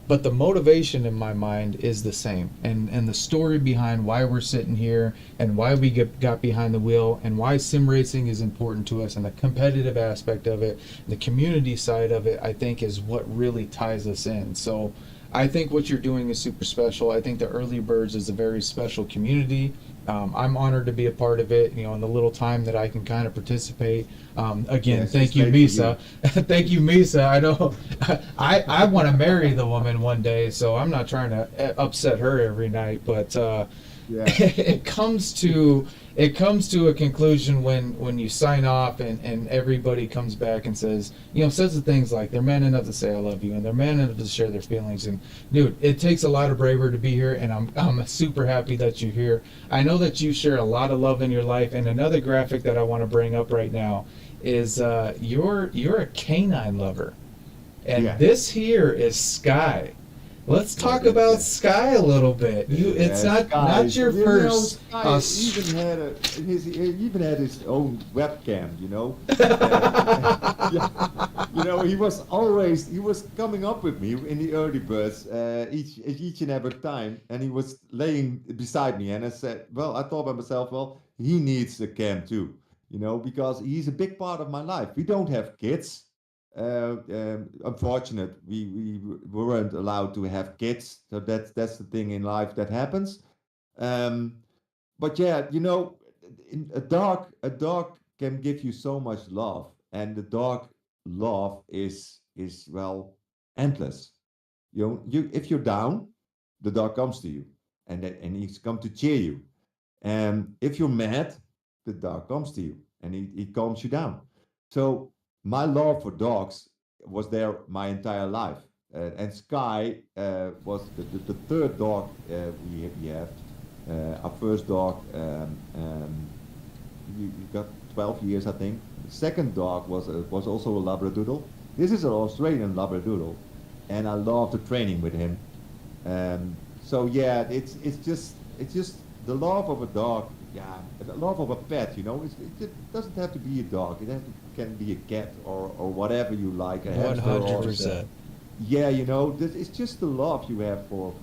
But the motivation in my mind is the same, and the story behind why we're sitting here and why we got behind the wheel and why sim racing is important to us and the competitive aspect of it, the community side of it, I think is what really ties us in. So I think what you're doing is super special. I think the Early Birds is a very special community. I'm honored to be a part of it, in the little time that I can kind of participate. Again, yes, thank you, Misa. Thank you, Misa. I know I want to marry the woman one day, so I'm not trying to upset her every night. But it comes to a conclusion when you sign off and everybody comes back and says the things like they're man enough to say I love you and they're man enough to share their feelings. And dude, it takes a lot of bravery to be here, and I'm super happy that you're here. I know that you share a lot of love in your life. And another graphic that I want to bring up right now is you're a canine lover, and this here is Sky. Let's talk about Sky a little bit. It's not your first. He even had his own webcam. He was coming up with me in the Early Birds each and every time, and he was laying beside me. And I said, I thought by myself, he needs a cam too, because he's a big part of my life. We don't have kids. Unfortunate, we weren't allowed to have kids, so that's the thing in life that happens. But yeah, a dog can give you so much love, and the dog love is endless. If you're down, the dog comes to you, and he's come to cheer you. And if you're mad, the dog comes to you, and he calms you down. So my love for dogs was there my entire life. And Sky was the third dog we have. Our first dog, you got 12 years, I think. The second dog was also a Labradoodle. This is an Australian Labradoodle, and I love the training with him. So yeah, it's just the love of a dog. Yeah, the love of a pet, it doesn't have to be a dog. It can be a cat or whatever you like. 100%. Yeah, it's just the love you have for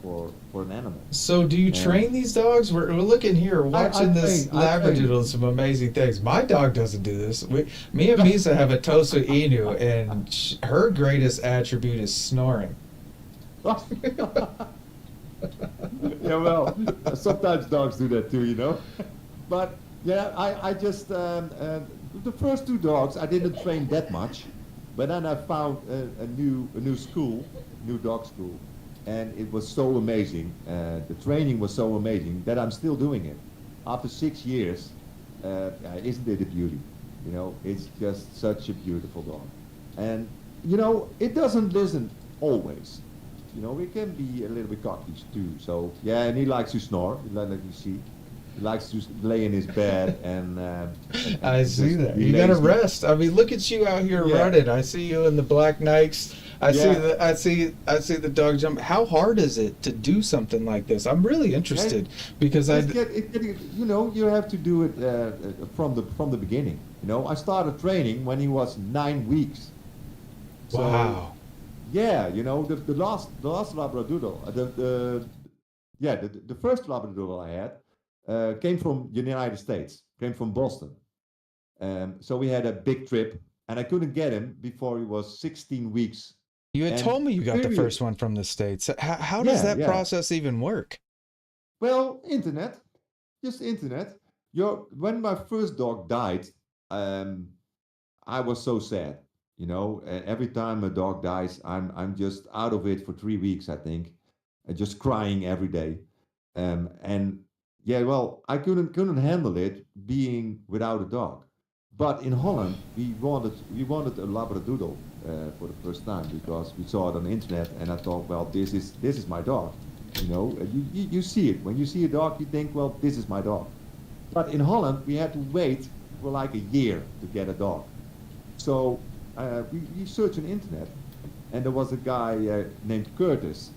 an animal. So do you train these dogs? We're looking here, watching this Labradoodle, some amazing things. My dog doesn't do this. Me and Misa have a Tosa Inu, and her greatest attribute is snoring. Yeah, sometimes dogs do that too, But yeah, I just the first two dogs I didn't train that much, but then I found a new dog school, and it was so amazing. The training was so amazing that I'm still doing it after 6 years. Isn't it a beauty? It's just such a beautiful dog, and it doesn't listen always. It can be a little bit cocky too. So yeah, and he likes to snore, like you see. He likes to lay in his bed and I see that. You gotta rest. I mean, look at you out here running. I see you in the black Nikes. I see Yeah. the I see the dog jump. How hard is it to do something like this? I'm really interested because You know, you have to do it from the beginning. You know, I started training when he was 9 weeks. So wow. yeah, you know, the last Labradoodle, the first Labradoodle I had came from the United States, came from Boston. So we had a big trip, and I couldn't get him before he was 16 weeks. You had And told me you got the period. first one from the States. How does Yeah, that yeah. process even work? Well, internet, just internet. When my first dog died, um, I was so sad. You know, every time a dog dies, I'm just out of it for 3 weeks, I think, just crying every day. And yeah, well, I couldn't handle it being without a dog. But in Holland, we wanted a Labradoodle for the first time because we saw it on the internet, and I thought, well, this is my dog. You know, you see it when you see a dog, you think, well, this is my dog. But in Holland, we had to wait for like a year to get a dog. So we searched on the internet, and there was a guy named Curtis.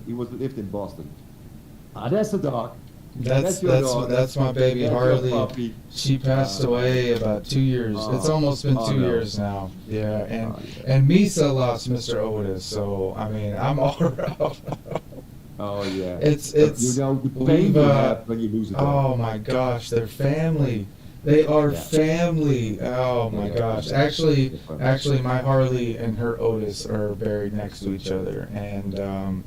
He lived in Boston. Ah, that's a dog. Your dog. That's my baby That's your Harley. puppy. She passed away about 2 years. It's almost been oh, 2 years no. now. Yeah, and yeah. and Misa lost Mr. Otis, so I mean I'm all around. Oh yeah. It's You know the pain we've you have when you lose a dog. oh my gosh, they're family. They are Yeah. family. Oh my Yeah. gosh. Actually, my Harley and her Otis are buried next to each other, and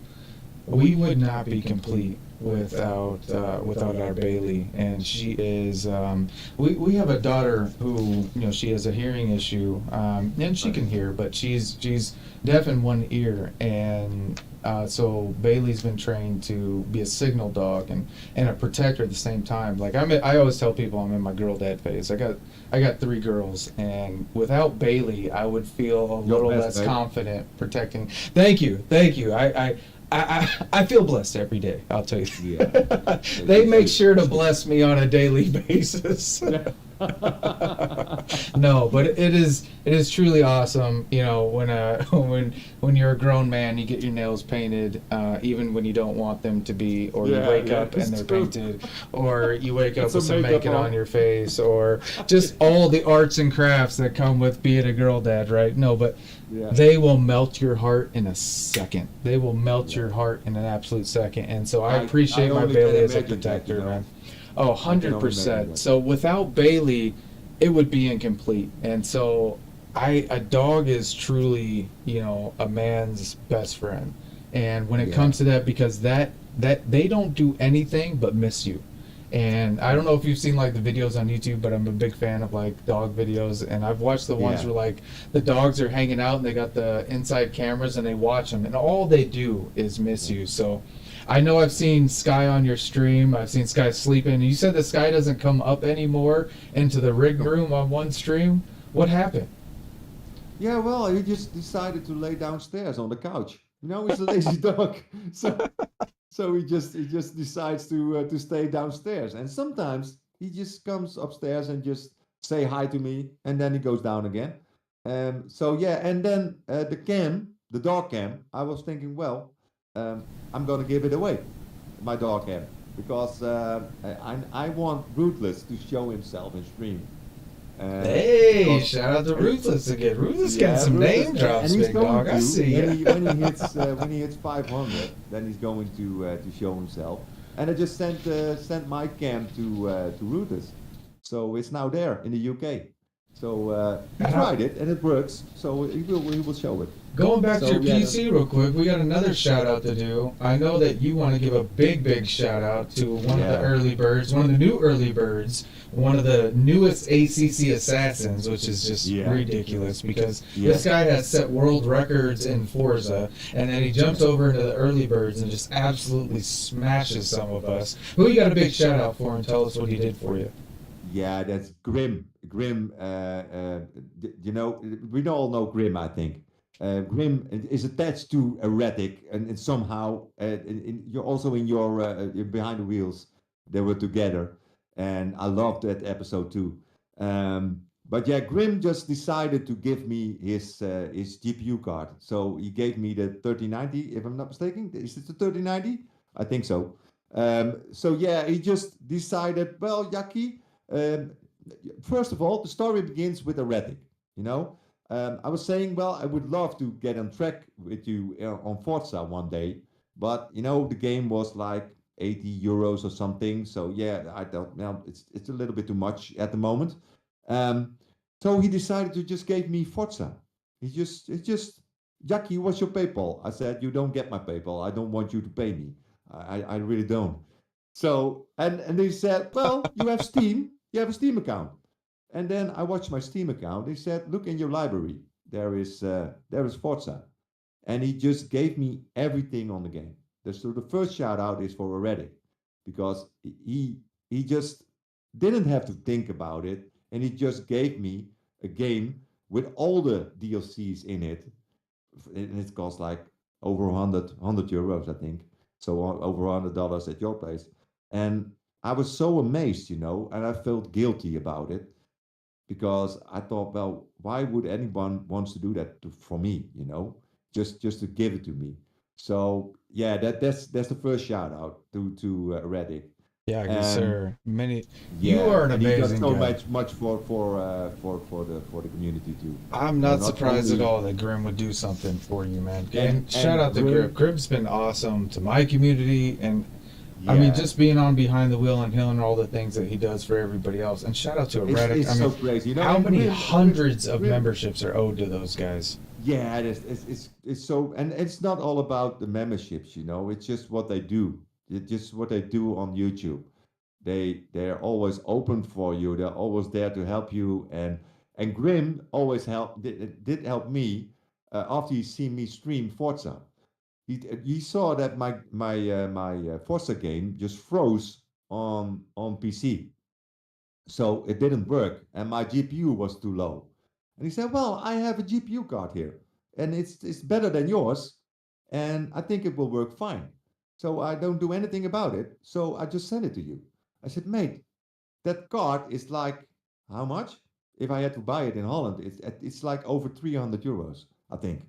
we would not be complete without our Bailey. And she is. We have a daughter who she has a hearing issue, and she can hear, but she's deaf in one ear, and so Bailey's been trained to be a signal dog and a protector at the same time. Like I always tell people I'm in my girl dad phase. I got 3 girls, and without Bailey, I would feel a little best, less babe. confident protecting. Thank you. I feel blessed every day. I'll tell you. Yeah. They make sure to bless me on a daily basis. No, but it is truly awesome. When when you're a grown man, you get your nails painted, even when you don't want them to be, or you wake up and they're painted, or you wake up with some makeup on your face, or just all the arts and crafts that come with being a girl dad, right? No, but Yeah. they will melt your heart in a second. They will melt your heart in an absolute second. And so I appreciate my only Bailey can as a imagine that, protector, you know. man. Oh, I can only imagine 100%. that. So without Bailey, it would be incomplete. And so a dog is truly, a man's best friend. And when it Yeah. comes to that, because that they don't do anything but miss you. And I don't know if you've seen like the videos on YouTube, but I'm a big fan of like dog videos, and I've watched the ones Yeah. where like the dogs are hanging out and they got the inside cameras and they watch them, and all they do is miss you. So I know I've seen Sky on your stream. I've seen Sky sleeping. You said the Sky doesn't come up anymore into the rig room on one stream. What happened? Yeah, well, he just decided to lay downstairs on the couch. You know, he's a lazy dog, so he just decides to stay downstairs. And sometimes he just comes upstairs and just say hi to me, and then he goes down again. So yeah, and then the dog cam. I was thinking, well, I'm gonna give it away, my dog cam, because I want Ruthless to show himself in stream. Hey, because- shout out to Ruthless again. Ruthless Yeah, getting some Ruthless- name drops, and he's big going dog. I to, see ya. when he hits 500, then he's going to show himself. And I just sent my cam to Ruthless, so it's now there in the UK. So he tried it and it works. So he will show it. Going back to So, your yeah, PC real quick, we got another shout out to do. I know that you want to give a big shout out to one of the Yeah. early birds, one of the new early birds, one of the newest ACC assassins, which is just Yeah. ridiculous because Yeah. this guy has set world records in Forza, and then he jumps over into the early birds and just absolutely smashes some of us. Who you got a big shout out for, and tell us what he did for you. Yeah, that's Grim. Grim, we all know Grim, I think. Grim is attached to Erratic, and somehow you're also you're behind the wheels. They were together, and I loved that episode too. But yeah, Grim just decided to give me his GPU card. So he gave me the 3090, if I'm not mistaken. Is it the 3090? I think so. So yeah, he just decided, well, Jackie, um, first of all, the story begins with erratic. You know, I was saying, well, I would love to get on track with you on Forza one day, but you know, the game was like 80 euros or something. So yeah, I thought, well, it's a little bit too much at the moment. Um, so he decided to just give me Forza. It's just, Jackie, what's your PayPal? I said, you don't get my PayPal. I don't want you to pay me. I really don't. So and they said, well, you have Steam. You have a Steam account. And then I watched my Steam account. They said, look in your library. There is Forza, and he just gave me everything on the game. So the first shout out is for Reddit, because he just didn't have to think about it, and he just gave me a game with all the DLCs in it, and it costs like over 100 euros, I think. So over $100 at your place, and I was so amazed, and I felt guilty about it because I thought, well, why would anyone wants to do that for me? Just to give it to me. So yeah, that's the first shout out to Reddick. Yeah, good And sir. Many, you yeah, are an and he does amazing so guy. much for the community too. I'm not Not surprised at only all that Grim would do something for you, man. and And shout out to Grim. Grim, Grim's been awesome to my community, and I mean, yeah, just being on behind the wheel and healing all the things that he does for everybody else. And shout out to it's Erratic. I it's so mean, crazy. how And many Grim, hundreds of Grim, memberships are owed to those guys? yeah, it's so, and it's not all about the memberships. It's just what they do. It's just what they do on YouTube. They're always open for you. They're always there to help you. And Grim always did help me after he seen me stream Forza. He saw that my Forza game just froze on PC, so it didn't work, and my GPU was too low. And he said, "Well, I have a GPU card here, and it's better than yours, and I think it will work fine. So I don't do anything about it. So I just send it to you." I said, "Mate, that card is like how much? If I had to buy it in Holland, it's like over 300 euros, I think.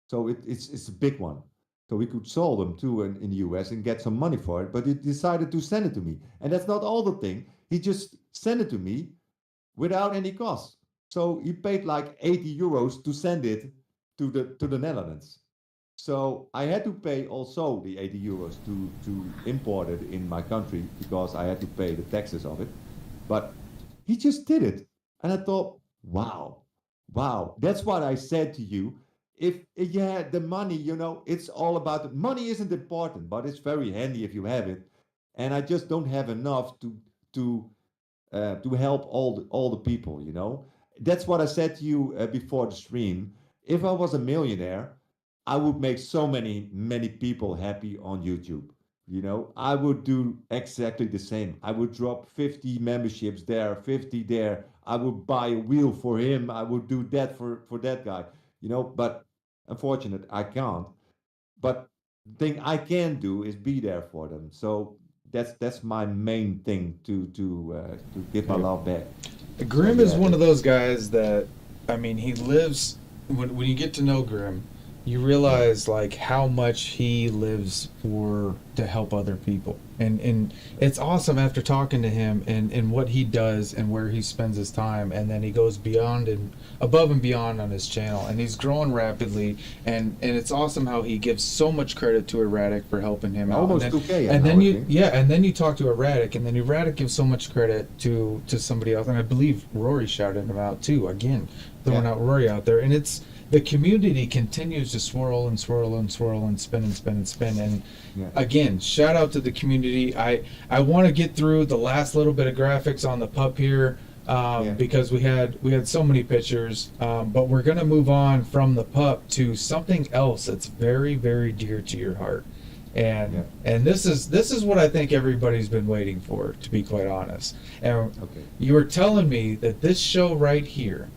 So it's a big one. So we could sell them too in the US and get some money for it. But he decided to send it to me, and that's not all the thing. He just sent it to me without any cost. So he paid like 80 euros to send it to the Netherlands. So I had to pay also the 80 euros to import it in my country because I had to pay the taxes of it. But he just did it. And I thought, wow, wow, that's what I said to you. If yeah, the money, it's all about money isn't important, but it's very handy if you have it. And I just don't have enough to help all the people. That's what I said to you before the stream. If I was a millionaire, I would make so many people happy on YouTube. I would do exactly the same. I would drop 50 memberships there, 50 there. I would buy a wheel for him. I would do that for that guy. But unfortunately, I can't. But the thing I can do is be there for them. So that's my main thing to give my love back. So Grim is yeah, one of that those guys that, I mean, he lives, when you get to know Grim, you yeah, realize like how much he lives for to help other people. And it's awesome after talking to him and what he does and where he spends his time, and then he goes beyond and above and beyond on his channel, and he's growing rapidly, and it's awesome how he gives so much credit to Erratic for helping him out. almost 2K And now, then I you, think. yeah, and then you talk to Erratic, and then Erratic gives so much credit to somebody else, and I believe Rory shouted him out too, again throwing Yeah, out Rory out there. And it's the community continues to swirl and swirl and swirl and spin and spin and spin. And yeah, again, shout out to the community. I want to get through the last little bit of graphics on the pup here, yeah, because we had so many pictures, but we're gonna move on from the pup to something else that's very very dear to your heart. yeah. And this is what I think everybody's been waiting for, to be quite honest. And Okay. you were telling me that this show right here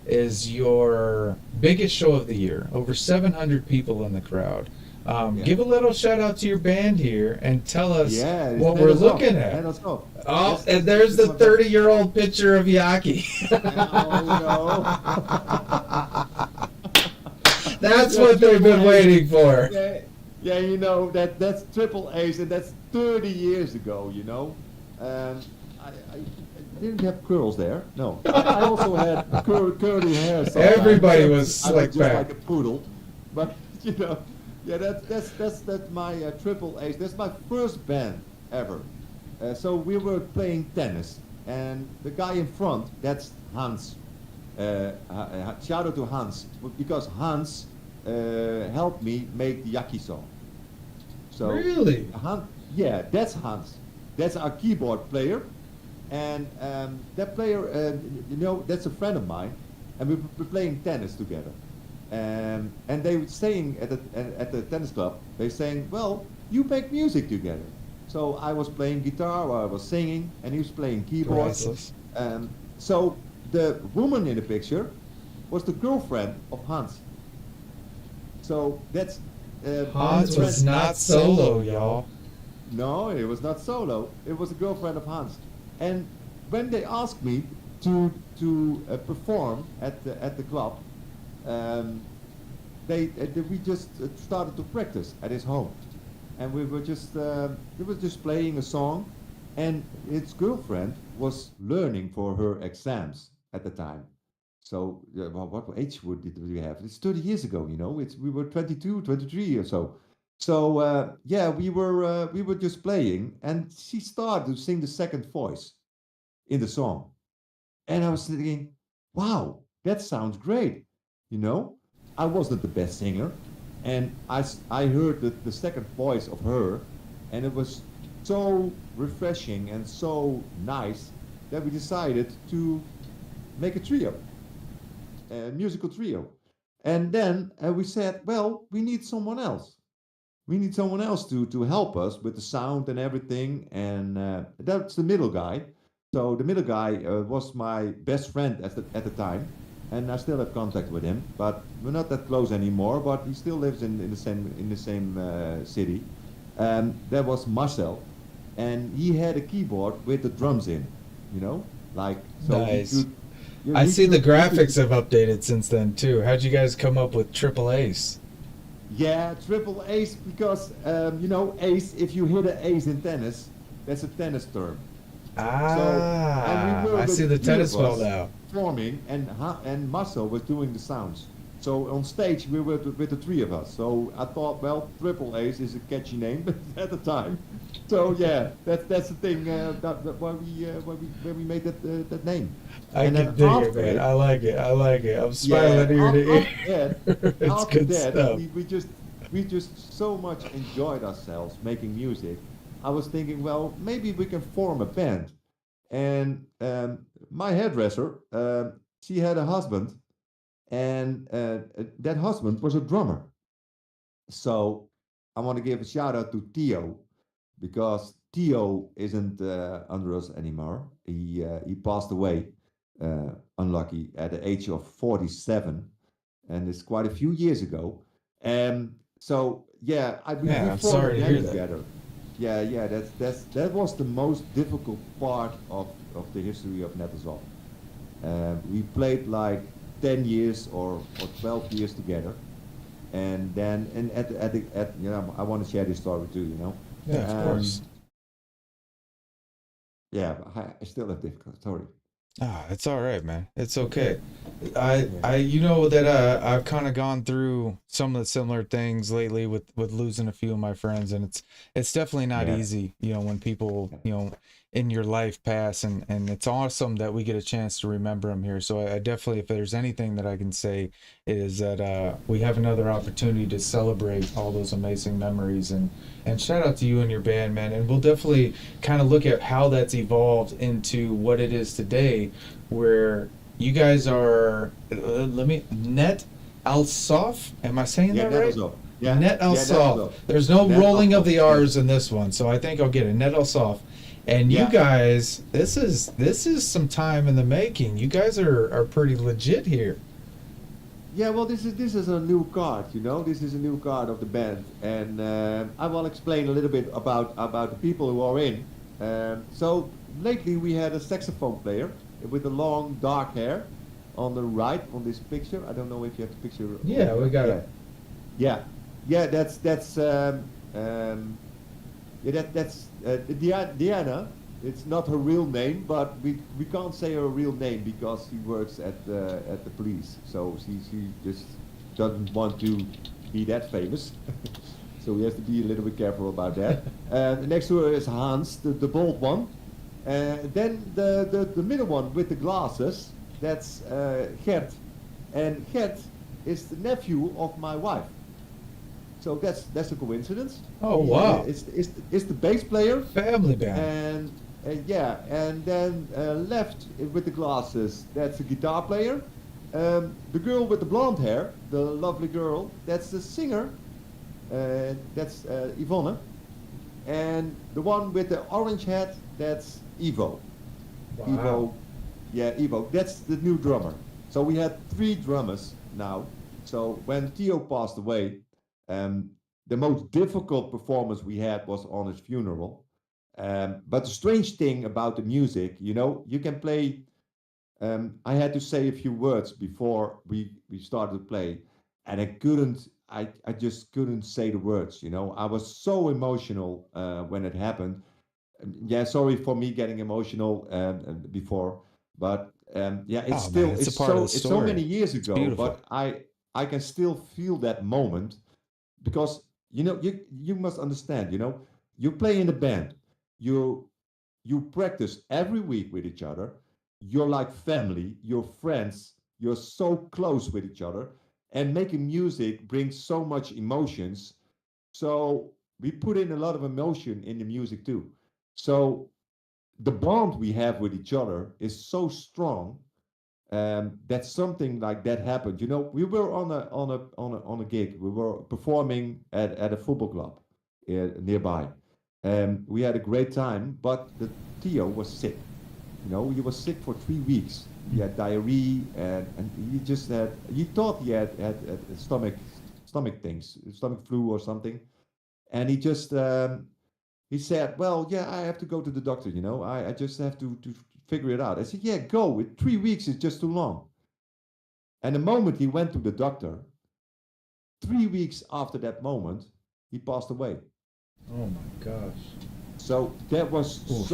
is your biggest show of the year. Over 700 people in the crowd. Give a little shout out to your band here and tell us Yeah, what we're looking at. Let us know. Oh, Yes, and there's the 30-year-old picture of Jaccie. Oh That's what they've been waiting for. no! Yeah, you know that's Triple Ace, and that's 30 years ago. You know, I didn't have curls there. No, I also had curly hair. Sometimes. Everybody was I slick was just back. like a poodle, but you know, yeah, that's my Triple Ace. That's my first band ever. So we were playing tennis, and the guy in front, that's Hans. Shout out to Hans, because Hans helped me make the Jaccie song. So Really? yeah, that's Hans. That's our keyboard player, and that player, you know, that's a friend of mine, and we were playing tennis together. And they were saying at the tennis club, they saying, well, you make music together. So I was playing guitar, or I was singing, and he was playing keyboard. Priceless. So the woman in the picture was the girlfriend of Hans. So that's Hans was not solo, y'all. No, it was not solo. It was a girlfriend of Hans. And when they asked me to perform at the club, we just started to practice at his home, and we were just playing a song, and his girlfriend was learning for her exams at the time. So well, what age did we have? It's 30 years ago, you know. We were 22, 23 or so. So yeah, we were just playing, and she started to sing the second voice in the song, and I was thinking, wow, that sounds great, you know. I wasn't the best singer, and I heard the second voice of her, and it was so refreshing and so nice that we decided to make a trio, a musical trio. And then we said, well, we need someone else. We need someone else to help us with the sound and everything, and that's the middle guy. So the middle guy was my best friend at the time, and I still have contact with him, but we're not that close anymore. But he still lives in the same city. That was Marcel, and he had a keyboard with the drums in, you know, like so. Nice. I see the graphics have updated since then too. How'd you guys come up with Triple Ace? Yeah, Triple Ace, because you know, ace. If you hit an ace in tennis, that's a tennis term. Ah, I see the tennis ball now. Forming, and Marcel was doing the sounds. So on stage we were with the three of us. So I thought, well, Triple Ace is a catchy name at the time. So yeah, that's the thing. Why we made that name. I can dig it, man. I like it. I'm smiling ear to ear. It's After good that, stuff. we just so much enjoyed ourselves making music. I was thinking, well, maybe we can form a band. And my hairdresser, she had a husband, and that husband was a drummer. So I want to give a shout out to Theo, because Theo isn't under us anymore. He passed away, unlucky, at the age of 47, and it's quite a few years ago. So yeah, we I'm formed sorry a to band hear that. together. Yeah, that was the most difficult part of the history of Nettlesoft. We played like 10 years or 12 years together, and then at you know, I want to share this story too, you know. Yeah, of course. Yeah, but I still have difficult story. Ah, it's all right, man. It's okay. You know that I've kind of gone through some of the similar things lately with losing a few of my friends, and it's definitely not Yeah. easy, you know, when people, you know, in your life pass, and it's awesome that we get a chance to remember them here. So I definitely, if there's anything that I can say, is that we have another opportunity to celebrate all those amazing memories, and shout out to you and your band, man. And we'll definitely kind of look at how that's evolved into what it is today, where you guys are, Net Alsaf. Am I saying that right? Nettlesoft. Yeah, Net Alsaf. Nettlesoft. There's no Net rolling of Alsaf. the R's in this one, so I think I'll get it. Net Alsaf. And you Yeah. guys, this is some time in the making. You guys are pretty legit here. Yeah, well, this is a new card, you know. This is a new card of the band, and I will explain a little bit about the people who are in. So lately we had a saxophone player with the long dark hair on the right on this picture. I don't know if you have the picture. Yeah, we got yeah. it. Yeah, yeah. That's Diana. It's not her real name, but we can't say her real name because she works at the police. So she just doesn't want to be that famous. So we have to be a little bit careful about that. Next to her is Hans, the bald one. Then the middle one with the glasses, that's Gert. And Gert is the nephew of my wife. So that's a coincidence. Oh wow! It's the bass player. Family band. And yeah, and then left with the glasses, that's a guitar player. The girl with the blonde hair, the lovely girl, that's the singer. That's Yvonne. And the one with the orange hat, that's Ivo. Wow. Ivo, yeah, Ivo. That's the new drummer. So we had 3 drummers now. So when Theo passed away, the most difficult performance we had was on his funeral. But the strange thing about the music, you know, you can play. I had to say a few words before we started to play, and I just couldn't say the words. You know, I was so emotional when it happened. Yeah, sorry for me getting emotional before, but yeah, it's Oh, still man, it's a part of the it's so story. many years It's ago. beautiful. But I can still feel that moment because you know you must understand. You know, you play in a band, you you practice every week with each other. You're like family, you're friends, you're so close with each other, and making music brings so much emotions. So we put in a lot of emotion in the music too. So the bond we have with each other is so strong that something like that happened. You know, we were on a gig. We were performing at a football club nearby, and we had a great time. But the Theo was sick. You know, he was sick for 3 weeks. He had diarrhea, and he just had. He thought he had stomach things, stomach flu or something, and he said, "Well, yeah, I have to go to the doctor. You know, I just have to figure it out." I said, "Yeah, go. 3 weeks is just too long." And the moment he went to the doctor, 3 weeks after that moment, he passed away. Oh my gosh. So that was Oof.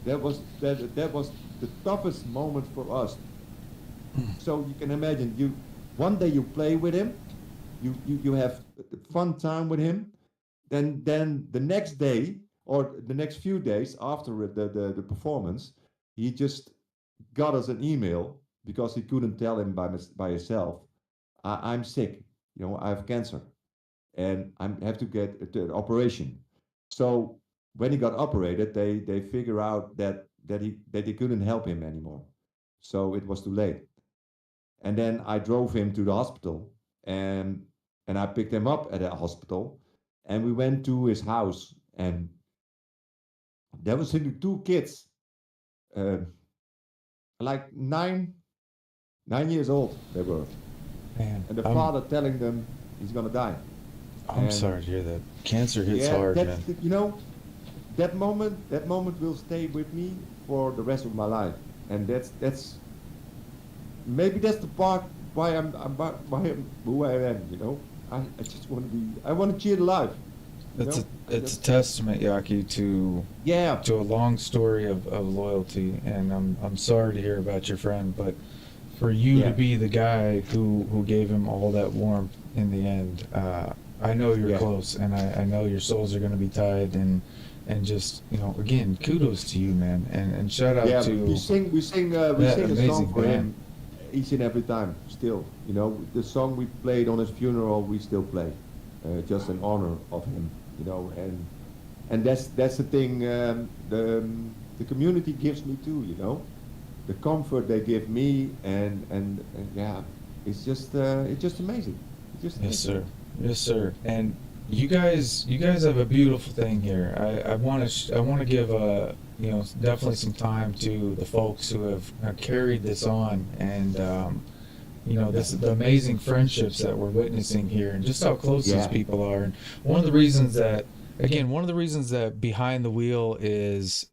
that was the toughest moment for us. So you can imagine, you one day you play with him, you have a fun time with him, then the next day or the next few days after the performance, he just got us an email because he couldn't tell him by himself. I'm sick, you know, I have cancer, and I have to get an operation. So when he got operated, they figure out that they couldn't help him anymore. So it was too late. And then I drove him to the hospital, and I picked him up at the hospital, and we went to his house, and there was 2 kids, uh, like 9 years old they were, Man, and the father telling them he's gonna die. I'm And sorry to hear that. Cancer hits yeah, hard, man. you know, that moment will stay with me for the rest of my life, and that's maybe that's the part why why I'm who I am. You know, I just want to be. I want to cheer the life. You It's know? a testament, Yaki, Yeah. to a long story of loyalty, and I'm sorry to hear about your friend, but for you Yeah. to be the guy who gave him all that warmth in the end, I know you're Yeah. close, and I know your souls are going to be tied, and just, you know, again, kudos to you, man, and shout out Yeah, to we sing a amazing song for band. him each and every time. Still, you know, the song we played on his funeral, we still play, just in honor of him. You know, and that's the thing. The community gives me too. You know, the comfort they give me, and yeah, it's just amazing. It's just Yes, amazing. sir. Yes, sir. And you guys have a beautiful thing here. I want to I want to give you know, definitely some time to the folks who have carried this on, and the amazing friendships that we're witnessing here, and just how close these Yeah. people are. And one of the reasons that behind the wheel is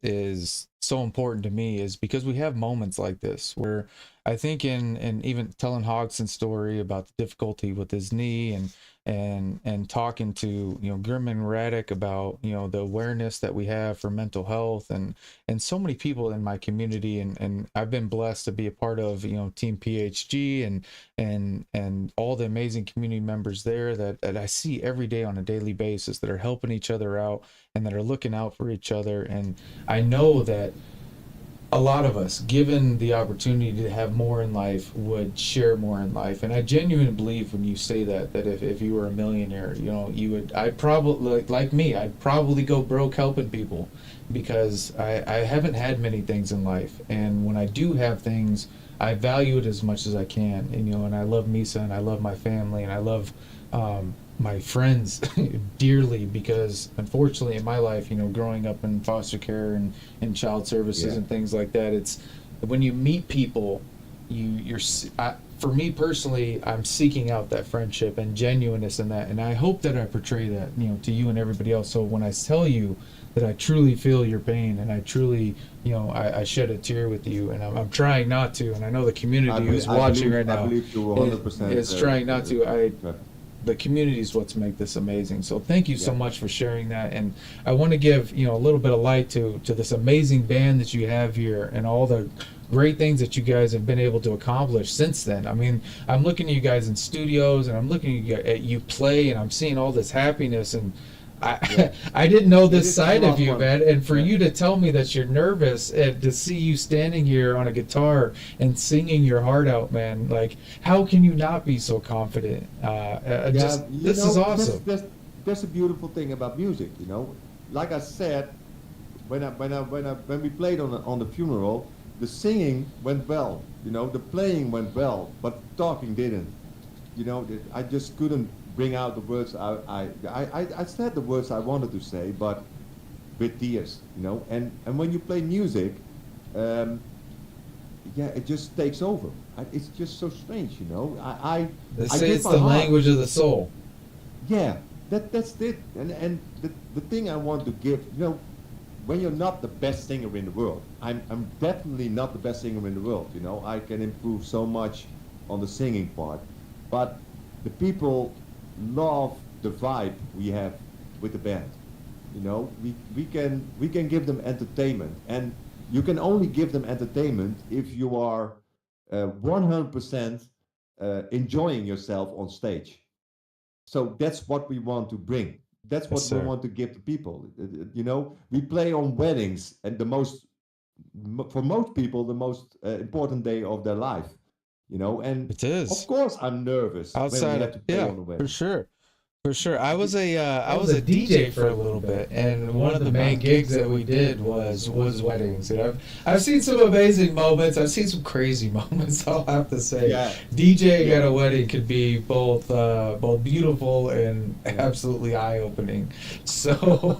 so important to me is because we have moments like this where I think in even telling Hogson's story about the difficulty with his knee, and talking to Grim and Raddick about the awareness that we have for mental health, and so many people in my community, and I've been blessed to be a part of Team PHG, and all the amazing community members there that I see every day on a daily basis, that are helping each other out and that are looking out for each other. And I know that a lot of us, given the opportunity to have more in life, would share more in life. And I genuinely believe when you say that if you were a millionaire, I'd probably, like me, I'd probably go broke helping people, because I haven't had many things in life. And when I do have things, I value it as much as I can. And I love Misa, and I love my family, and I love my friends dearly, because unfortunately in my life, growing up in foster care and in child services and things like that, it's when you meet people, for me personally, I'm seeking out that friendship and genuineness in that, and I hope that I portray that to you and everybody else. So when I tell you that I truly feel your pain, and I truly I shed a tear with you, and I'm trying not to, and I know the community who's watching right now is trying not to. The community is what's make this amazing. So thank you so much for sharing that. And I want to give a little bit of light to this amazing band that you have here, and all the great things that you guys have been able to accomplish since then. I mean, I'm looking at you guys in studios, and I'm looking at you play, and I'm seeing all this happiness, and I didn't know this side of you, man. And for you to tell me that you're nervous, and to see you standing here on a guitar and singing your heart out, man, like, how can you not be so confident? This is awesome. That's a beautiful thing about music, Like I said, when we played on the funeral, the singing went well, the playing went well, but talking didn't. I just couldn't bring out the words I said the words I wanted to say, but with tears, And when you play music, it just takes over. It's just so strange, They say it's the language of the soul. Yeah, that's it. And the thing I want to give, when you're not the best singer in the world, I'm definitely not the best singer in the world. I can improve so much on the singing part, but the people love the vibe we have with the band. We can give them entertainment, and you can only give them entertainment if you are 100% enjoying yourself on stage. So that's what we want to bring. That's what we want to give to people. We play on weddings, and for most people, the most important day of their life. And it is. Of course, I'm nervous outside when we have to play on the wedding. For sure. I was a DJ for a little bit, and one of the main gigs that we did was weddings. And I've seen some amazing moments. I've seen some crazy moments, I'll have to say. DJing at a wedding could be both beautiful and absolutely eye-opening. So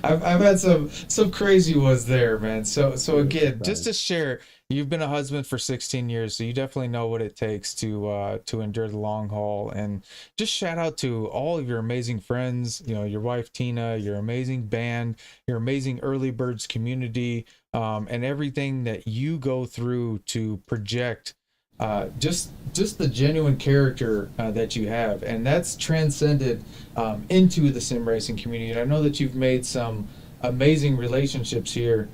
I've had some crazy ones there, man. So again, just to share, you've been a husband for 16 years, so you definitely know what it takes to endure the long haul. And just shout out to all of your amazing friends, your wife Tina, your amazing band, your amazing Early Birds community, and everything that you go through to project just the genuine character that you have, and that's transcended into the sim racing community. And I know that you've made some amazing relationships here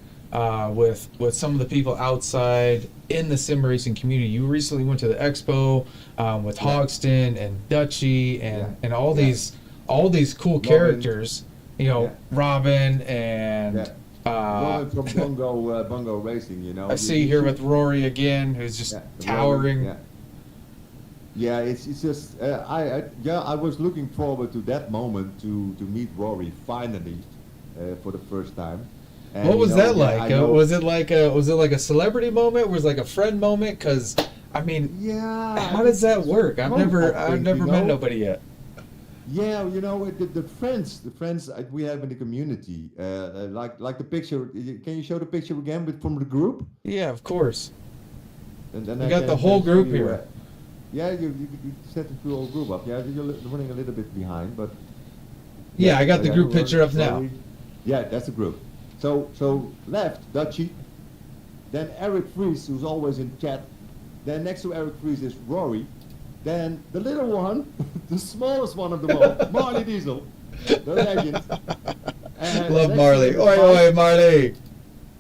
with some of the people outside in the sim racing community. You recently went to the expo with Hogston and Dutchie and all these cool characters. Robin and Robin from Bongo Racing. I see here with Rory again, who's just towering. Yeah, it's just I was looking forward to that moment to meet Rory finally for the first time. And, what was that like? Was it like a celebrity moment? Was it like a friend moment? Because I mean, how does that work? I've never met nobody yet. Yeah, the friends we have in the community, like the picture. Can you show the picture again from the group? Yeah, of course. And then We I got can the whole show group you, here. Yeah, you set the whole group up. Yeah, you're running a little bit behind, but Yeah, I got the group we're picture up now. slowly. Yeah, that's the group. So left, Dutchie. Then Eric Fries, who's always in chat. Then next to Eric Fries is Rory. Then the little one, the smallest one of them all, Marley Diesel, the legend. And Love next Marley. to him is Oi, oi, Marley.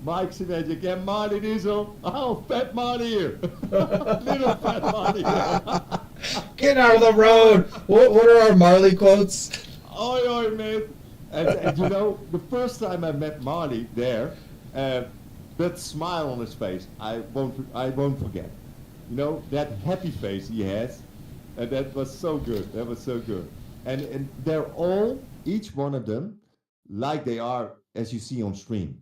Mike Magic and Marley Diesel. Oh, fat Marley here. Little fat Marley here. Get out of the road. What are our Marley quotes? Oi, oi, mate. And you know, the first time I met Marley there, that smile on his face, I won't forget. You know, that happy face he has, and that was so good. That was so good. And they're all, each one of them, like they are as you see on stream.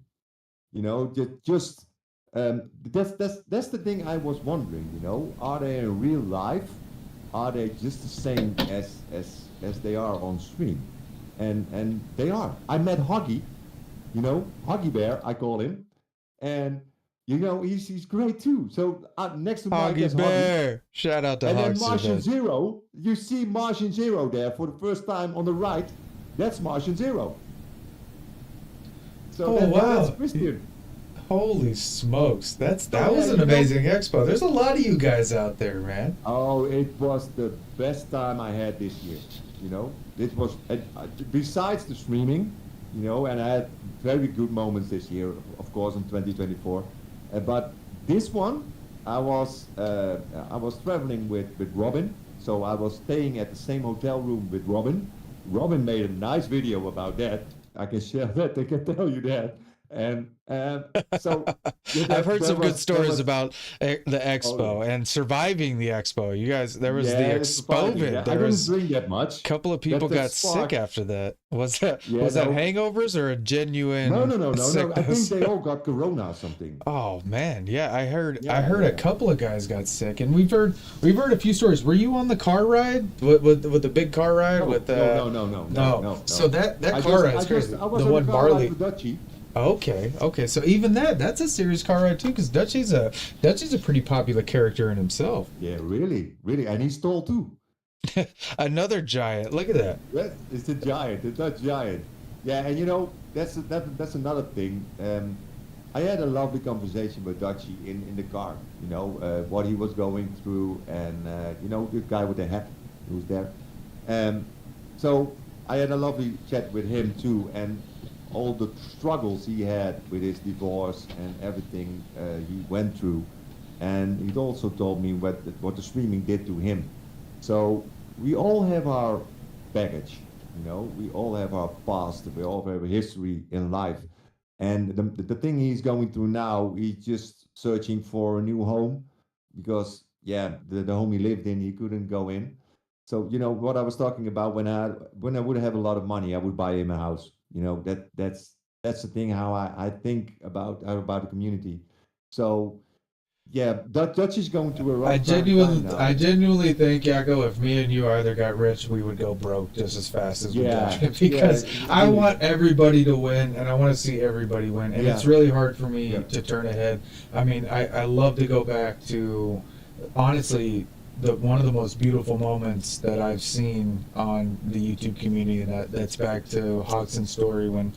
You know, just that's the thing I was wondering. You know, are they in real life? Are they just the same as they are on stream? And they are. I met Huggy, you know, Huggy Bear, I call him, and you know he's great too. So next to Mike is Hoggy Huggy, Bear. Shout out to and then Hogsy Martian Bear. Zero. You see Martian Zero there for the first time on the right. That's Martian Zero. So Oh, wow. that's Christian. Holy smokes. That Oh, was yeah, an you know- amazing expo. There's a lot of you guys out there, man. Oh, it was the best time I had this year. You know, it was besides the streaming, you know, and I had very good moments this year, of course, in 2024. But this one, I was traveling with Robin, so I was staying at the same hotel room with Robin. Robin made a nice video about that. I can share that. I can tell you that. And so yeah, I've heard that some good was- stories that was- about the expo and surviving the expo. You guys, there was the Yeah, it's surprising. expo. Yeah, I There didn't was drink that much. a couple of people That got spark- sick after that. Was that Yeah, was that no. hangovers or a genuine No. I think sickness? they all got corona or something. Oh man, yeah, I heard Yeah, a yeah. couple of guys got sick, and we've heard a few stories. Were you on the car ride with the big car ride with No. So that car ride is crazy. I was The on one the car Marley. ride with Dutchie. Okay. So even that's a serious car ride too, because Dutchie's a pretty popular character in himself. Yeah, really, and he's tall too. Another giant. Look at that. That is the giant, the Dutch giant. Yeah, and you know that's another thing. I had a lovely conversation with Dutchie in the car. You know what he was going through, and you know the guy with the hat who's there. So I had a lovely chat with him too, and all the struggles he had with his divorce and everything he went through, and he also told me what the streaming did to him. So we all have our baggage, you know. We all have our past. We all have a history in life, and the thing he's going through now, he's just searching for a new home because the home he lived in he couldn't go in. So you know what I was talking about when I would have a lot of money, I would buy him a house. You know that's the thing how I think about the community. So yeah, Dutch is going to a rough time now. I genuinely think, Jacco, if me and you either got rich, we would go broke just as fast as we Yeah, did. Because yeah, I want everybody to win, and I want to see everybody win. And it's Yeah. really hard for me Yeah. to turn ahead. I mean, I love to go back to, honestly, one of the most beautiful moments that I've seen on the YouTube community, and that's back to Hodgson's story when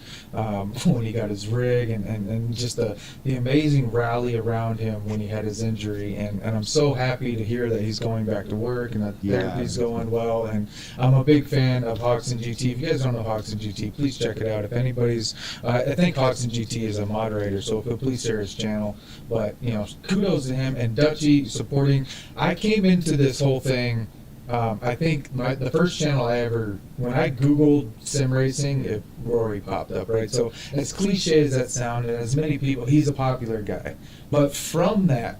he got his rig and just the amazing rally around him when he had his injury, and I'm so happy to hear that he's going back to work and that therapy's going well, and I'm a big fan of Hodgson GT. If you guys don't know Hodgson GT, please check it out. If anybody's I think Hodgson GT is a moderator, so if you'll please share his channel. But you know, kudos to him and Dutchie supporting. I came into this whole thing. I think the first channel when I Googled sim racing, Rory popped up, right? So as cliche as that sounded, as many people, he's a popular guy. But from that,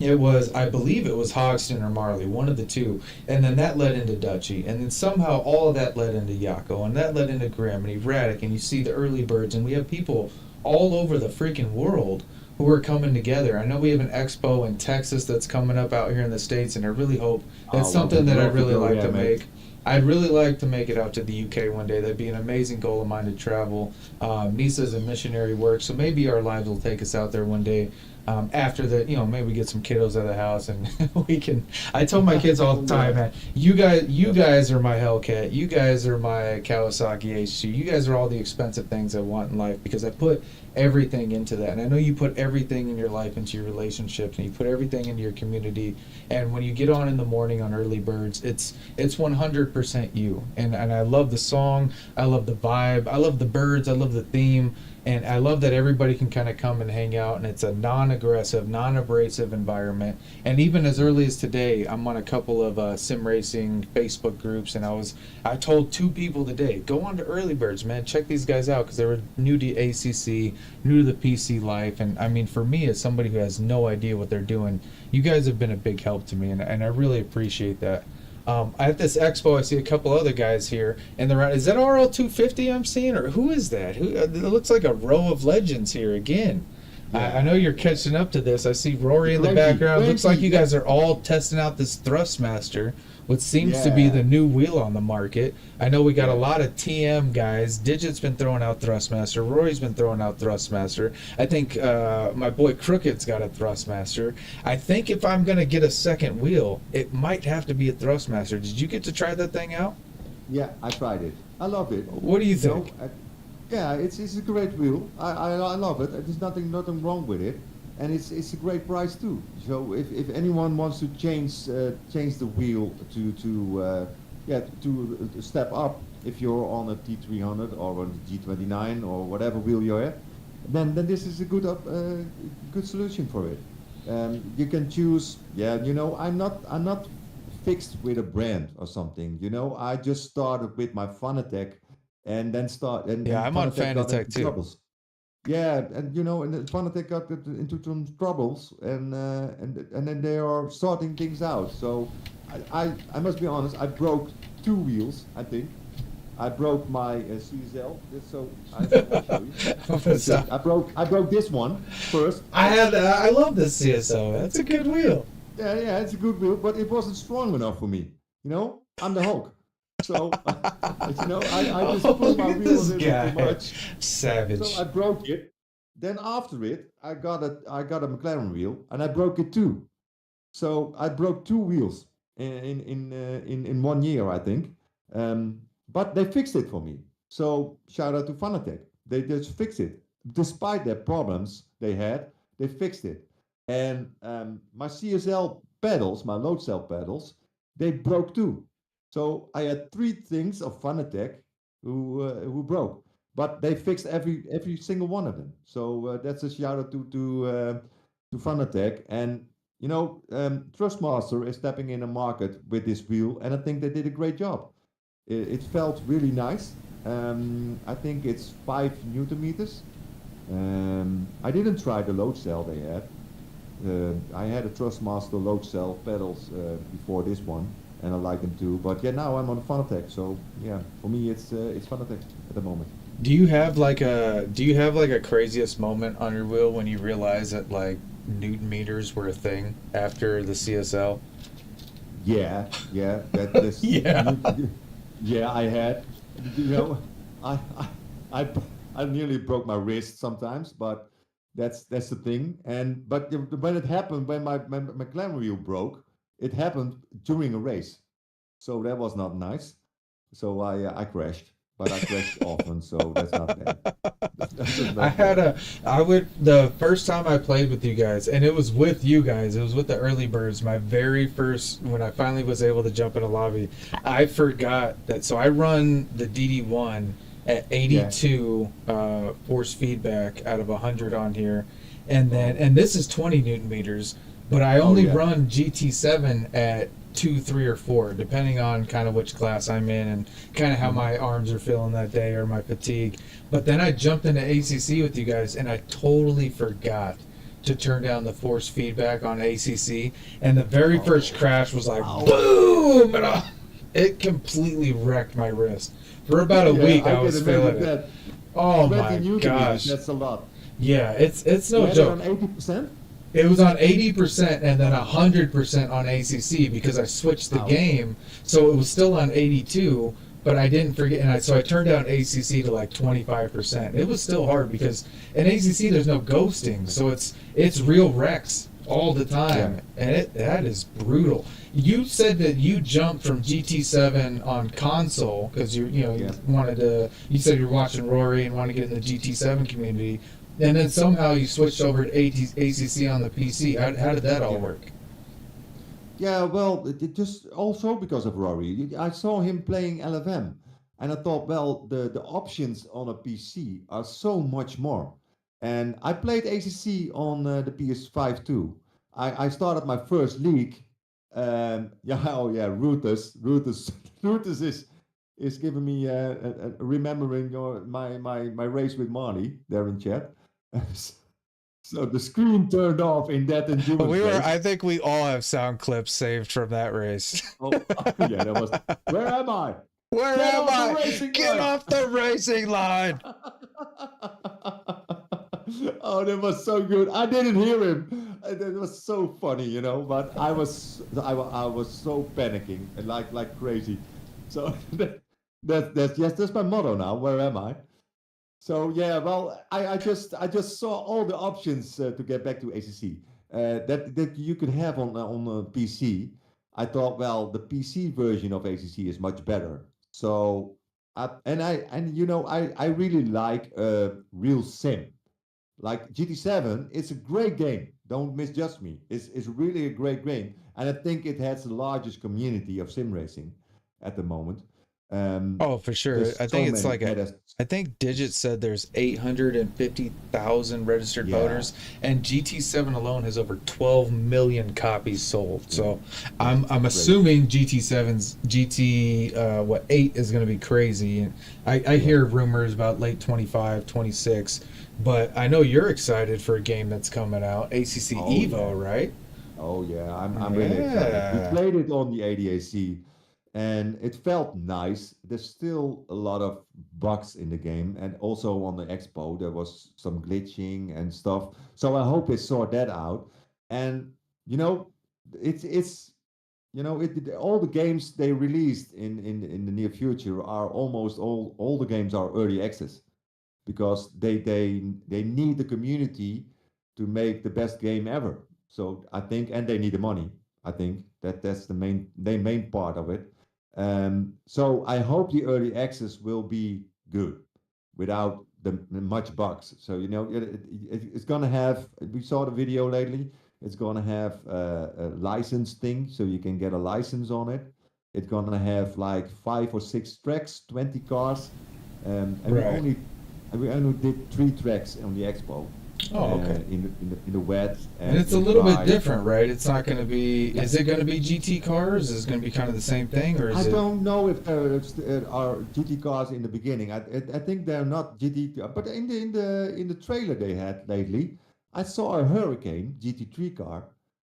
I believe it was Hogston or Marley, one of the two. And then that led into Dutchie. And then somehow all of that led into Jacco. And that led into Grim and Erratic. And you see the early birds. And we have people all over the freaking world who are coming together. I know we have an expo in Texas that's coming up out here in the States, and I really hope that's something that I'd really like to make. I'd really like to make it out to the UK one day. That'd be an amazing goal of mine to travel. Nisa's a missionary work, so maybe our lives will take us out there one day. after the, maybe we get some kiddos out of the house and we can. I tell my kids all the time, man, you guys are my Hellcat, you guys are my Kawasaki H2, you guys are all the expensive things I want in life, because I put everything into that. And I know you put everything in your life into your relationships, and you put everything into your community. And when you get on in the morning on Early Birds, it's 100% you. And I love the song, I love the vibe, I love the birds, I love the theme. And I love that everybody can kind of come and hang out, and it's a non-aggressive, non-abrasive environment. And even as early as today, I'm on a couple of sim racing Facebook groups, and I told 2 people today, go on to Early Birds, man, check these guys out, because they were new to ACC, new to the PC life. And I mean, for me, as somebody who has no idea what they're doing, you guys have been a big help to me, and I really appreciate that. At this expo, I see a couple other guys here, and is that RL250 I'm seeing, or who is that? It looks like a row of legends here again. Yeah. I know you're catching up to this. I see Rory in the background. Looks like you guys are all testing out this Thrustmaster, which seems to be the new wheel on the market. I know we got a lot of TM guys. Digit's been throwing out Thrustmaster. Rory's been throwing out Thrustmaster. I think my boy Crooked's got a Thrustmaster. I think if I'm going to get a second wheel, it might have to be a Thrustmaster. Did you get to try that thing out? Yeah, I tried it. I love it. What do you think? Yeah, it's a great wheel. I love it. There's nothing wrong with it, and it's a great price too. So if anyone wants to change the wheel to step up, if you're on a T300 or on the G29 or whatever wheel you're at, then this is a good solution for it. You can choose. Yeah, I'm not fixed with a brand or something. I just started with my Fanatec. And then I'm on Fanatec too. Troubles. Yeah, and and Fanatec got into some troubles, and then they are sorting things out. So I must be honest, I broke 2 wheels. I think I broke my CSL. So I'll show you. I broke this one first. I love this CSL. That's a good wheel. Yeah, it's a good wheel, but it wasn't strong enough for me. I'm the Hulk. So, I just put my wheels in too much. Savage. So I broke it. Then after it, I got a McLaren wheel, and I broke it too. So I broke 2 wheels in 1 year, I think. But they fixed it for me. So shout out to Fanatec. They just fixed it, despite their problems they had. They fixed it. And my CSL pedals, my load cell pedals, they broke too. So I had 3 things of Fanatec who broke, but they fixed every single one of them. So that's a shout out to Fanatec. And Thrustmaster is stepping in the market with this wheel, and I think they did a great job. It felt really nice. I think it's 5 Newton meters. I didn't try the load cell they had. I had a Thrustmaster load cell pedals before this one. And I like them too, but now I'm on Fanatec, so yeah, for me it's Fanatec at the moment. Do you have like a craziest moment on your wheel when you realize that like Newton meters were a thing after the CSL? Yeah, yeah, I had, I nearly broke my wrist sometimes, but that's the thing. But when it happened, when my McLaren wheel broke. It happened during a race, so that was not nice. So I crashed, but I crashed often, so that's not bad. The first time I played with you guys, and it was with you guys, it was with the Early Birds, my very first, when I finally was able to jump in a lobby, I forgot that, so I run the DD1 at 82 force feedback out of 100 on here, and this is 20 Newton meters. But I only run GT7 at 2, 3, or 4, depending on kind of which class I'm in and kind of how my arms are feeling that day or my fatigue. But then I jumped into ACC with you guys, and I totally forgot to turn down the force feedback on ACC. And the very first crash was like, boom! And it completely wrecked my wrist. For about a week, I was feeling it. Oh my gosh. That's a lot. Yeah, it's no joke. On 80%? It was on 80% and then 100% on ACC because I switched the game, so it was still on 82, but I didn't forget, so I turned down ACC to like 25%. It was still hard because in ACC there's no ghosting, so it's real wrecks all the time, and that is brutal. You said that you jumped from GT7 on console because you wanted to. You said you were watching Rory and wanted to get in the GT7 community, and then somehow you switched over to ACC on the PC. How did that all work? Yeah, well, it just also because of Rory. I saw him playing LFM, and I thought, well, the options on a PC are so much more. And I played ACC on the PS5 too. I started my first league. Yeah, oh yeah, Rutus, Rutus is giving me remembering my race with Marty there in chat. So the screen turned off in that endurance race. I think we all have sound clips saved from that race. Oh, yeah, that was. Where am I? Where Get am off the I? racing Get line. off the racing line! Oh, that was so good. I didn't hear him. That was so funny, you know. But I was so panicking and like crazy. So that's my motto now. Where am I? So yeah, well, I just saw all the options to get back to ACC that you could have on a PC. I thought, well, the PC version of ACC is much better. So I really like real sim. Like GT7, it's a great game. Don't misjudge me. It's really a great game, and I think it has the largest community of sim racing at the moment. Oh, for sure. I think it's like I think Digit said there's 850,000 registered voters, and GT7 alone has over 12 million copies sold. So I'm assuming GT7's GT 8 is going to be crazy. And I hear rumors about late 25, 26, but I know you're excited for a game that's coming out, ACC Evo, right? Oh yeah, I'm really excited. We played it on the ADAC. And it felt nice. There's still a lot of bugs in the game, and also on the expo there was some glitching and stuff. So I hope they sort that out. And it's all the games they released in the near future are almost all the games are early access because they need the community to make the best game ever. So I think, and they need the money. I think that's the main part of it. So I hope the early access will be good without the much bugs. So it's gonna have. We saw the video lately. It's gonna have a license thing, so you can get a license on it. It's gonna have like 5 or 6 tracks, 20 cars, and we only did 3 tracks on the expo. Oh, okay. In the wet, and it's a little bit different, right? It's not going to be. Is it going to be GT cars? Is it going to be kind of the same thing, or is I don't know if there are GT cars in the beginning. I think they're not GT, but in the trailer they had lately, I saw a Hurricane GT3 car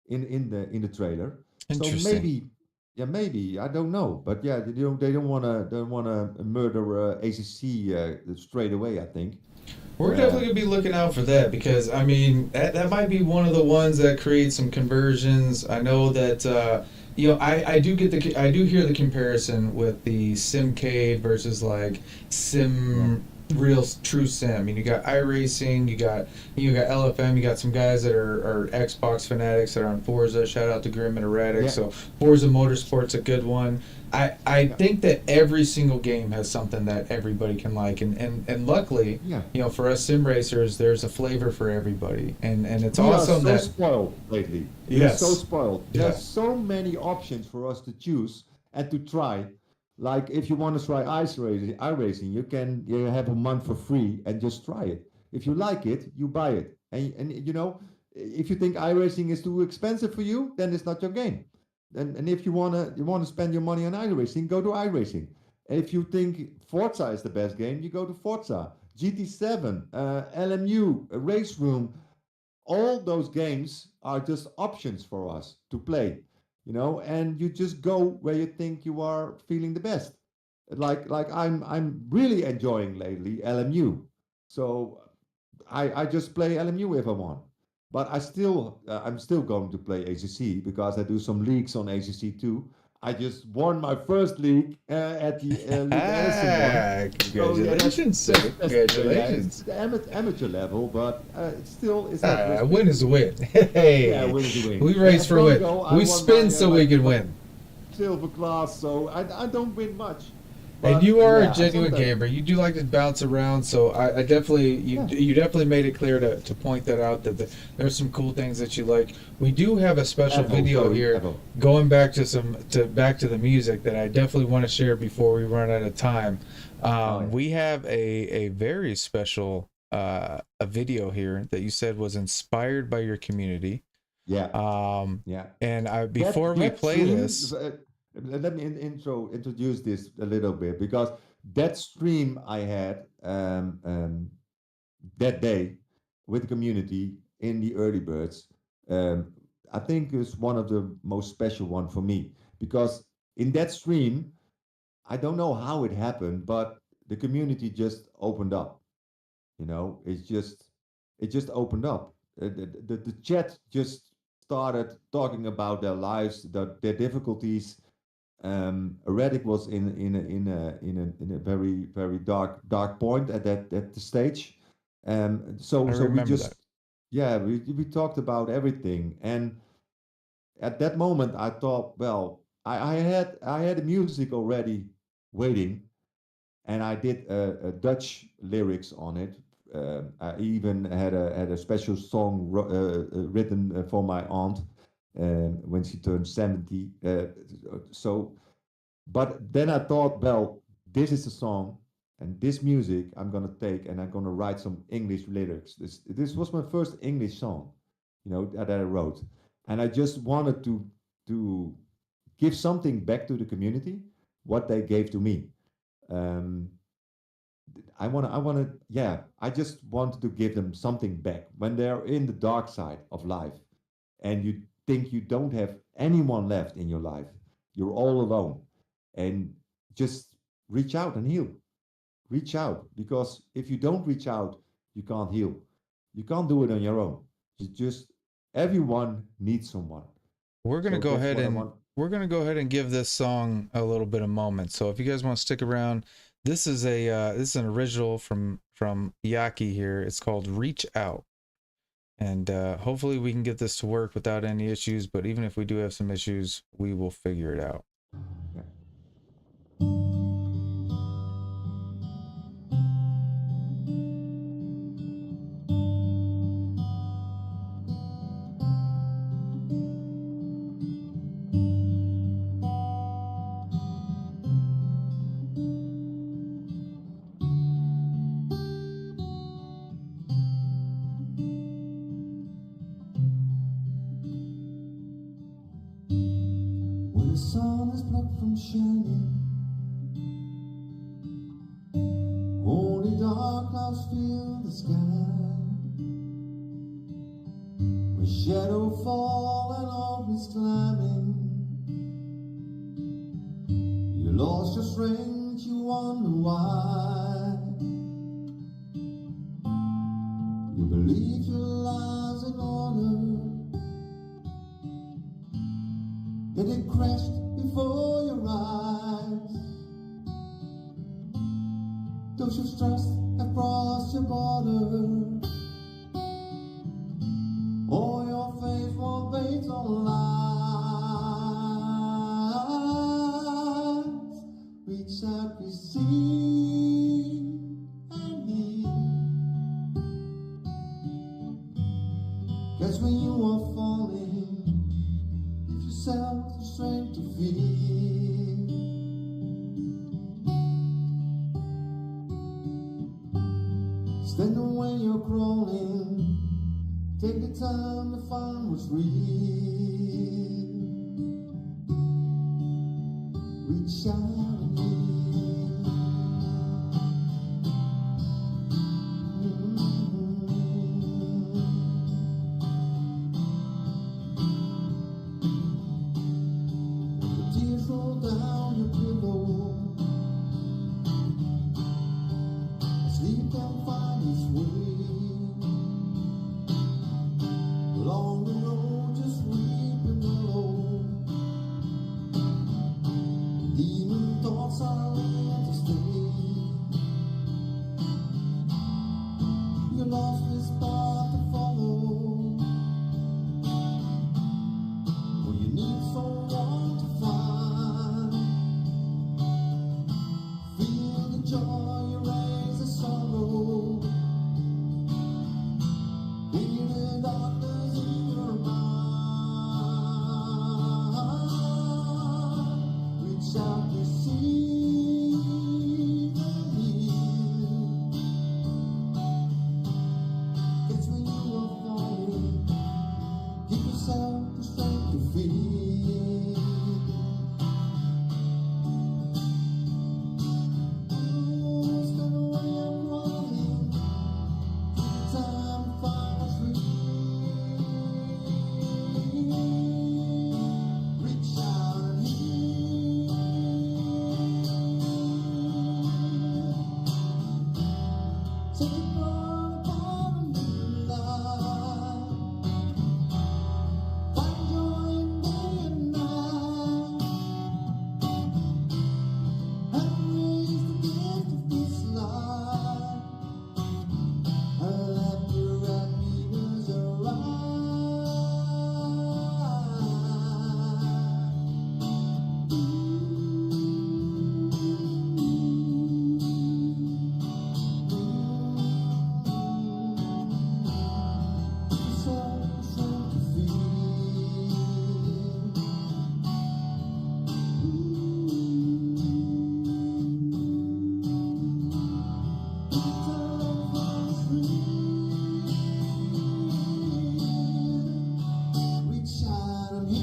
in the trailer. Interesting. So maybe I don't know, but yeah, they don't wanna murder ACC straight away. I think. We're definitely gonna be looking out for that because I mean that might be one of the ones that creates some conversions. I know that I do hear the comparison with the Simcade versus like Sim real true sim. I mean, you got iRacing, you got LFM, you got some guys that are Xbox fanatics that are on Forza. Shout out to Grim and Erratic. Yeah. So Forza Motorsport's a good one. I think that every single game has something that everybody can like, and luckily, for us sim racers, there's a flavor for everybody, and it's awesome. We are so spoiled lately. Yes. We're so spoiled. There's so many options for us to choose and to try. Like if you want to try iRacing, you have a month for free and just try it. If you like it, you buy it. And if you think iRacing is too expensive for you, then it's not your game. And if you wanna spend your money on iRacing, go to iRacing. And if you think Forza is the best game, you go to Forza, GT7, LMU, Race Room. All those games are just options for us to play, and you just go where you think you are feeling the best. Like I'm really enjoying lately LMU, so I just play LMU if I want. But I'm still going to play ACC because I do some leagues on ACC too. I just won my first league at the League Edison one. So yeah, Congratulations, sir. yeah, Congratulations. it's the amateur level, but it's still it's not A respect. win is a win. Yeah, Hey, win is a win. we Yeah, race for win. Congo, I We won spin my, so we like, can win. silver class, so I don't win much. And But, you are yeah, a genuine sometimes- gamer. You do like to bounce around, so I definitely you definitely made it clear to point that out that there's some cool things that you like. We do have a special Echo, video sorry, here Echo. going back to the music that I definitely want to share before we run out of time. Yeah. We have a very special a video here that you said was inspired by your community. Yeah, Yeah. yeah. And before we That play stream, this, let me introduce this a little bit, because that stream I had that day with the community in the early birds, I think is one of the most special one for me, because in that stream, I don't know how it happened, but the community just opened up. You know, it just opened up. The chat just started talking about their lives, their difficulties. Redick was in a very dark point at the stage. So I we remember just that. yeah, we talked about everything. And at that moment I thought, well, I had the music already waiting, and I did a Dutch lyrics on it. I even had a special song written for my aunt when she turned 70. But then I thought, well, this is a song, and this music I'm gonna take, and I'm gonna write some English lyrics. This was my first English song, you know, that I wrote, and I just wanted to give something back to the community, what they gave to me. Um, yeah, I just wanted to give them something back when they're in the dark side of life, and you think you don't have anyone left in your life. You're all alone, and just reach out and heal. Reach out, because if you don't reach out, you can't heal. You can't do it on your own. You just everyone needs someone. We're gonna So go that's ahead what I and want. we're gonna go ahead and give this song a little bit of moment. So if you guys want to stick around, this is an original from Jaccie here. It's called "Reach Out," and hopefully we can get this to work without any issues. But even if we do have some issues, we will figure it out. Yeah. When the sun is blocked from shining, only dark clouds fill the sky. When shadow fall and always climbing, you lost your strength, you wonder why. You believe your lives in order, then it crashed before your eyes. Those whose trust have crossed your border, all your faith was based on lies. Reach out, receive, and heal. 'Cause when you are falling, give yourself the strength to feel. Stand when you're crawling, take the time to find what's real. Reach out and heal. The tears roll down your pillow, sleep can find its way. Along the road, just weep and willow. feet. Lost in the way I'm running, time finds reach out and heal. Take on upon a new life. Find joy in day and night. And raise the gift of this life. And let your happiness reach out and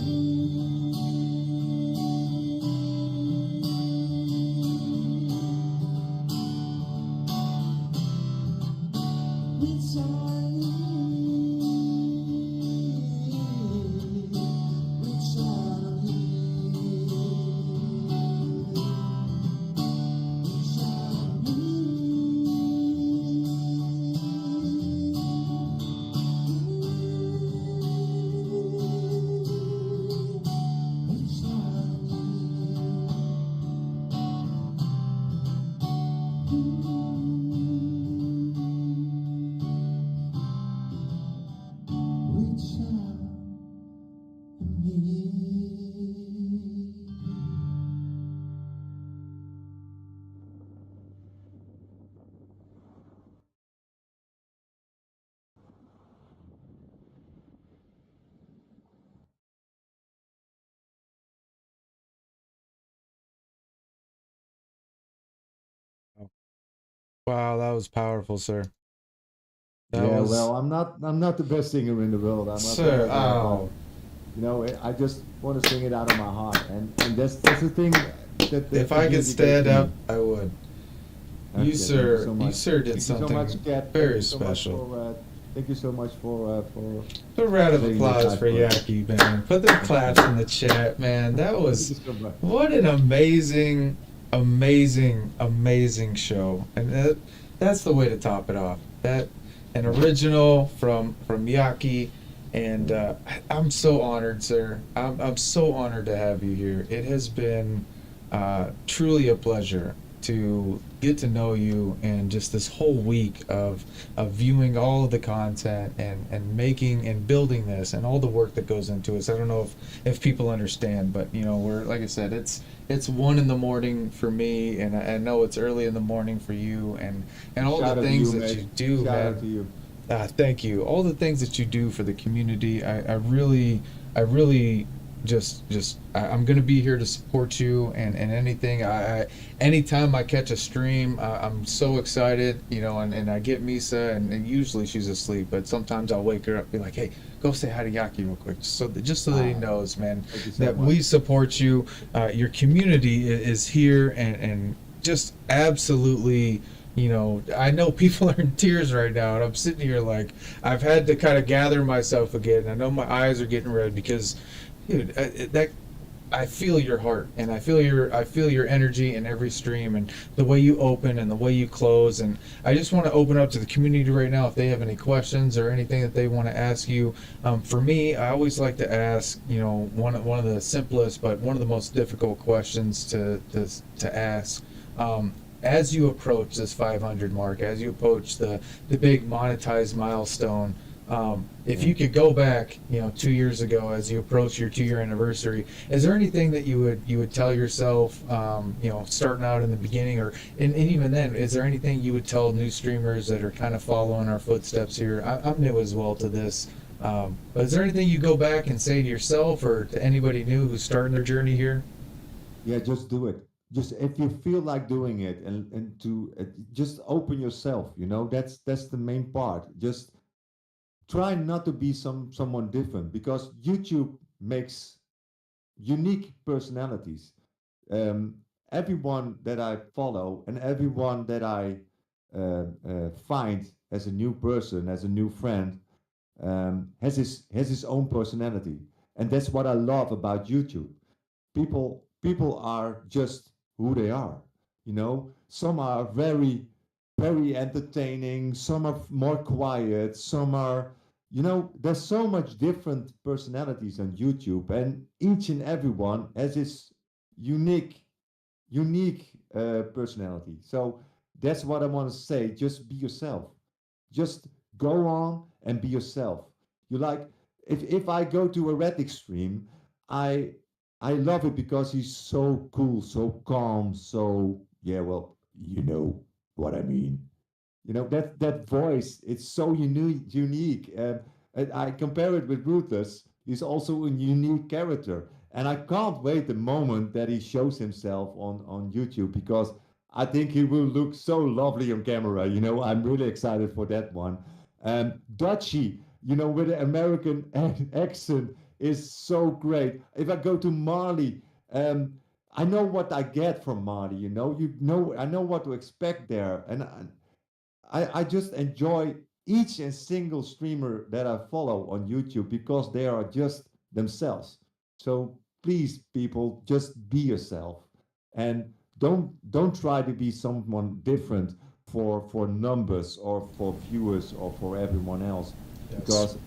reach out and reach out and reach out and reach out and Wow, that was powerful, sir. That Yeah, was, well, I'm not the best singer in the world. I must sir. say that, but Oh, you know, I just want to sing it out of my heart, and that's the thing that if the I could music stand gave up, me. I would. Okay, You, thank you sir, so you, much. sir, did Thank you so something much, Kat. Thank very you so much special. thank you so much for Put a round of saying those applause nice for words. Jackie, man. Put the claps in the chat, man. That Thank you was so much. what an amazing, amazing, amazing show, and that's the way to top it off. That an original from Jackie, and I'm so honored, sir. I'm so honored to have you here. It has been truly a pleasure to get to know you and just this whole week of viewing all of the content and making and building this and all the work that goes into it. So I don't know if people understand, but you know, we're like I said, it's 1 in the morning for me, and I know it's early in the morning for you, and all Shout the out to things you, that mate. you do, Shout out man. to you. Thank you. All the things that you do for the community, I really I'm gonna be here to support you and anything. Anytime I catch a stream, I'm so excited, you know, and I get Misa, and usually she's asleep, but sometimes I'll wake her up, be like, hey, go say hi to Yaki real quick, just so that he Ah, knows, man, thank you so that much. we support you. Your community is here, and just absolutely, you know, I know people are in tears right now, and I'm sitting here like I've had to kind of gather myself again. I know my eyes are getting red because, dude, that I feel your heart, and I feel your energy in every stream, and the way you open and the way you close. And I just want to open up to the community right now if they have any questions or anything that they want to ask you. For me, I always like to ask, you know, one of the simplest but one of the most difficult questions to ask. As you approach this 500 mark, as you approach the big monetized milestone, if you could go back, you know, 2 years ago, as you approach your 2 year anniversary, is there anything that you would tell yourself, you know, starting out in the beginning, or and even then, is there anything you would tell new streamers that are kind of following our footsteps here? I'm new as well to this, but is there anything you go back and say to yourself or to anybody new who's starting their journey here? Yeah, just do it. Just if you feel like doing it, and to just open yourself. You know, that's the main part. Just try not to be someone different, because YouTube makes unique personalities. Um, Everyone that I follow and everyone that I find as a new person, as a new friend, has his own personality, and that's what I love about YouTube. People are just who they are. Some are very entertaining. Some are more quiet. Some are, there's so much different personalities on YouTube, and each and every one has his unique personality. So that's what I want to say. Just be yourself. Just go on and be yourself. You like, if I go to a red extreme, I I love it because he's so cool, so calm, so yeah. Well, you know what I mean. That voice. It's so unique. And I compare it with Ruthless. He's also a unique character, and I can't wait the moment that he shows himself on YouTube, because I think he will look so lovely on camera. I'm really excited for that one. Jaccie, with the American accent, is so great. If I go to Marley, I know what I get from Marley. I know what to expect there, and I just enjoy each and single streamer that I follow on YouTube because they are just themselves. So please, people, just be yourself, and don't try to be someone different for numbers or for viewers or for everyone else, Yes. because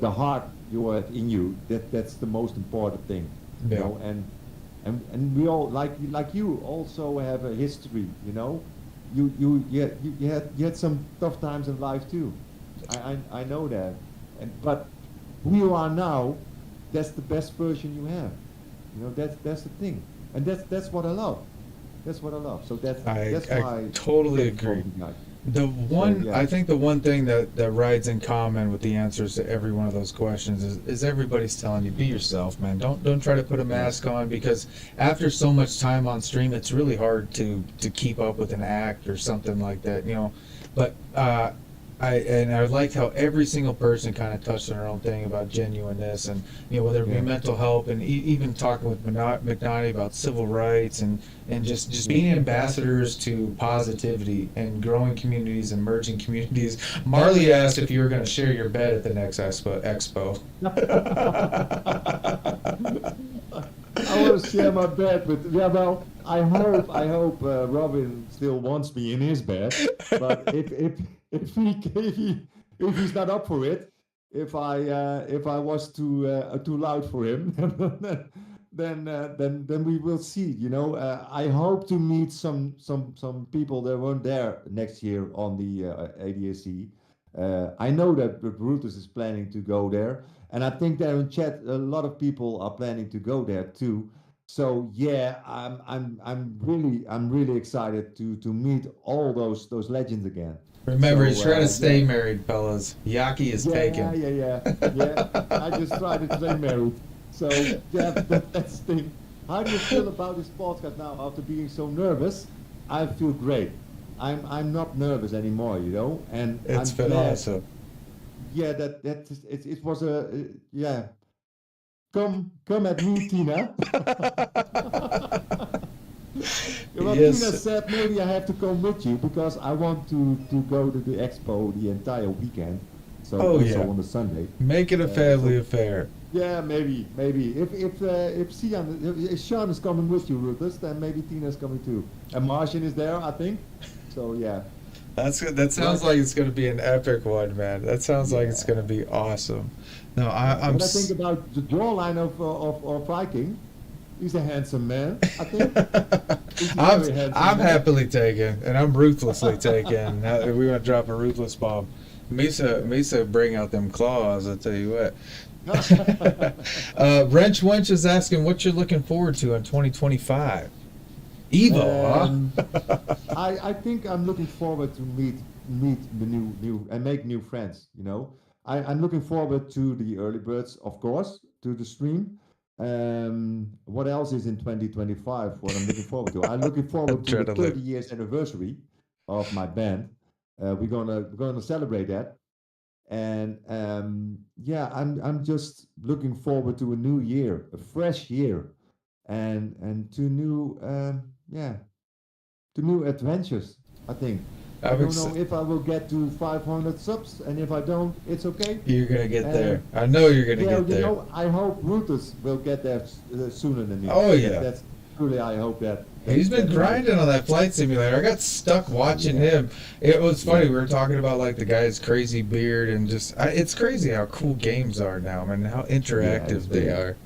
the heart you have in you, that's the most important thing. Yeah. And we all, like you also have a history. You had some tough times in life too. I know that. But who you are now, that's the best version you have. That's the thing. And that's what I love. That's what I love. So that's I why totally that's what agree. we like. I think the one thing that rides in common with the answers to every one of those questions is everybody's telling you, be yourself, man. Don't try to put a mask on, because after so much time on stream, it's really hard to keep up with an act or something like that, But I like how every single person kind of touched on their own thing about genuineness, and whether it be Yeah. mental health, and even talking with McNaughty about civil rights, and just being ambassadors to positivity and growing communities and merging communities. Marley asked if you were going to share your bed at the next expo. I want to share my bed with. Yeah, well, I hope Robin still wants me in his bed. But if he's not up for it, if I was too loud for him, then we will see. I hope to meet some people that weren't there next year on the ADAC. I know that Brutus is planning to go there, and I think there in chat a lot of people are planning to go there too. So yeah, I'm really excited to meet all those legends again. Remember, he's trying to stay yeah. married, fellas. Yaki is Yeah, taken. yeah. I just tried to stay married. So yeah, that's the thing. How do you feel about this podcast now after being so nervous? I feel great. I'm not nervous anymore, and It's I'm been glad. awesome. Yeah, it was yeah. Come at me, Tina. Well, Yes. Tina said maybe I have to come with you because I want to go to the expo the entire weekend. So Oh, also yeah. on the Sunday. Make it a family affair. Yeah, maybe. If Sean is coming with you, Rufus, then maybe Tina's coming too. And Martian is there, I think. So yeah. That sounds like it's going to be an epic one, man. That sounds like it's Yeah. going to be awesome. No, I'm. When I think about the jawline of Viking, he's a handsome man, I think. He's a very handsome I'm man. happily taken, and I'm ruthlessly taken. We want to drop a ruthless bomb. Misa, bring out them claws. I tell you what. Wrench Wench is asking what you're looking forward to in 2025. Evo, huh? I think I'm looking forward to meet the new and make new friends. I'm looking forward to the early birds, of course, to the stream. What else is in 2025? What I'm looking forward to? I'm looking forward to the Adrenaline. 30 years anniversary of my band. We're gonna celebrate that, And yeah, I'm just looking forward to a new year, a fresh year, and to new yeah, to new adventures. I think. I I'm don't know excited. if I will get to 500 subs, and if I don't, it's okay. You're gonna get there. And I know you're gonna yeah, get you there. know, I hope Ruthless will get there sooner than me. Oh, yeah. That's truly, I hope that. He's been that- grinding on that flight simulator. I got stuck watching him. It was funny. We were talking about like the guy's crazy beard and just it's crazy how cool games are now, man. How interactive it's they really- are.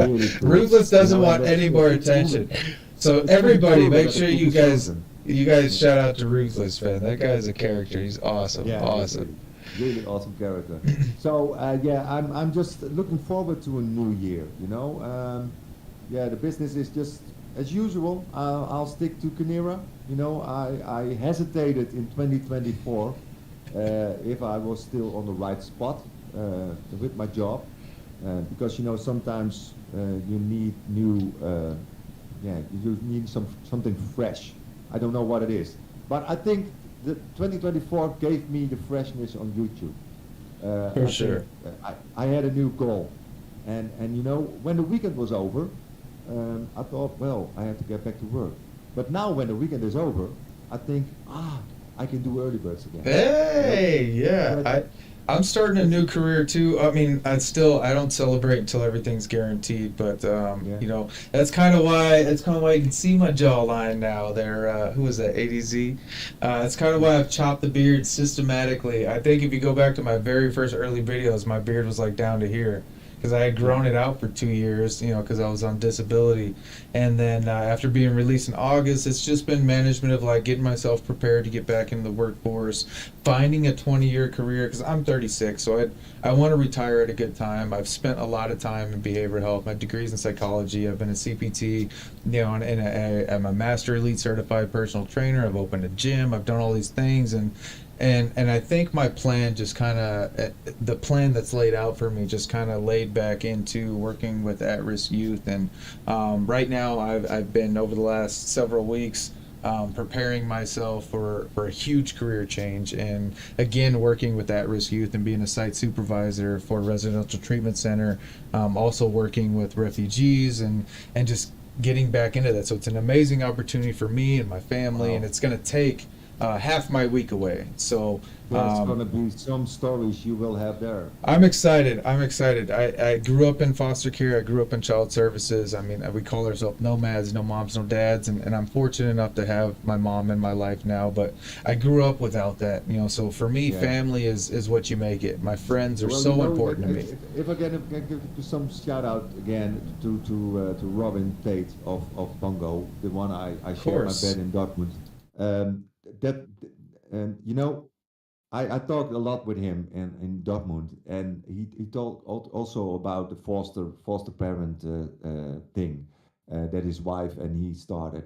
really cool. Ruthless doesn't You know, want and any it's- more it's attention. cool. So It's everybody, cool make that sure the you people guys chosen. shout out to Ruthless, man. That guy's a character. He's awesome. Yeah, Awesome. really awesome character. So yeah, I'm just looking forward to a new year. You know, yeah, the business is just as usual. I'll stick to Canera. You know, I hesitated in 2024 if I was still on the right spot with my job, because you know sometimes you need new, yeah, you need something fresh. I don't know what it is, but I think the 2024 gave me the freshness on YouTube. For I think, sure. I had a new goal, and you know when the weekend was over, I thought, well, I have to get back to work. But now when the weekend is over, I think, I can do early birds again. Hey, yeah. But- I'm starting a new career too. I mean, I don't celebrate until everything's guaranteed, but you know, that's kind of why you can see my jawline now there. Who was that? ADZ. That's kind of why I've chopped the beard systematically. I think if you go back to my very first early videos, my beard was like down to here. Because I had grown it out for 2 years, you know, because I was on disability. And then after being released in August, it's just been management of like getting myself prepared to get back into the workforce, finding a 20-year career, because I'm 36, so I want to retire at a good time. I've spent a lot of time in behavioral health. My degree's in psychology. I've been a CPT, you know, and I'm a master elite certified personal trainer. I've opened a gym. I've done all these things, and I think my plan just kind of, the plan that's laid out for me just kind of laid back into working with at-risk youth. And right now I've been, over the last several weeks, preparing myself for a huge career change, and again working with at-risk youth and being a site supervisor for a residential treatment center, also working with refugees and just getting back into that. So it's an amazing opportunity for me and my family. Wow. And it's going to take half my week away. So There's going to be some stories you will have there. I'm excited. I grew up in foster care. I grew up in child services. I mean, we call ourselves nomads, no moms, no dads. And I'm fortunate enough to have my mom in my life now. But I grew up without that, you know. So for me, Yeah. family is what you make it. My friends are Well, so you know, important to me. If I can give some shout out again to Robin Tate of Bongo, the one I shared my course. bed in Dortmund. That you know, I talked a lot with him in Dortmund, and he talked also about the foster parent thing that his wife and he started,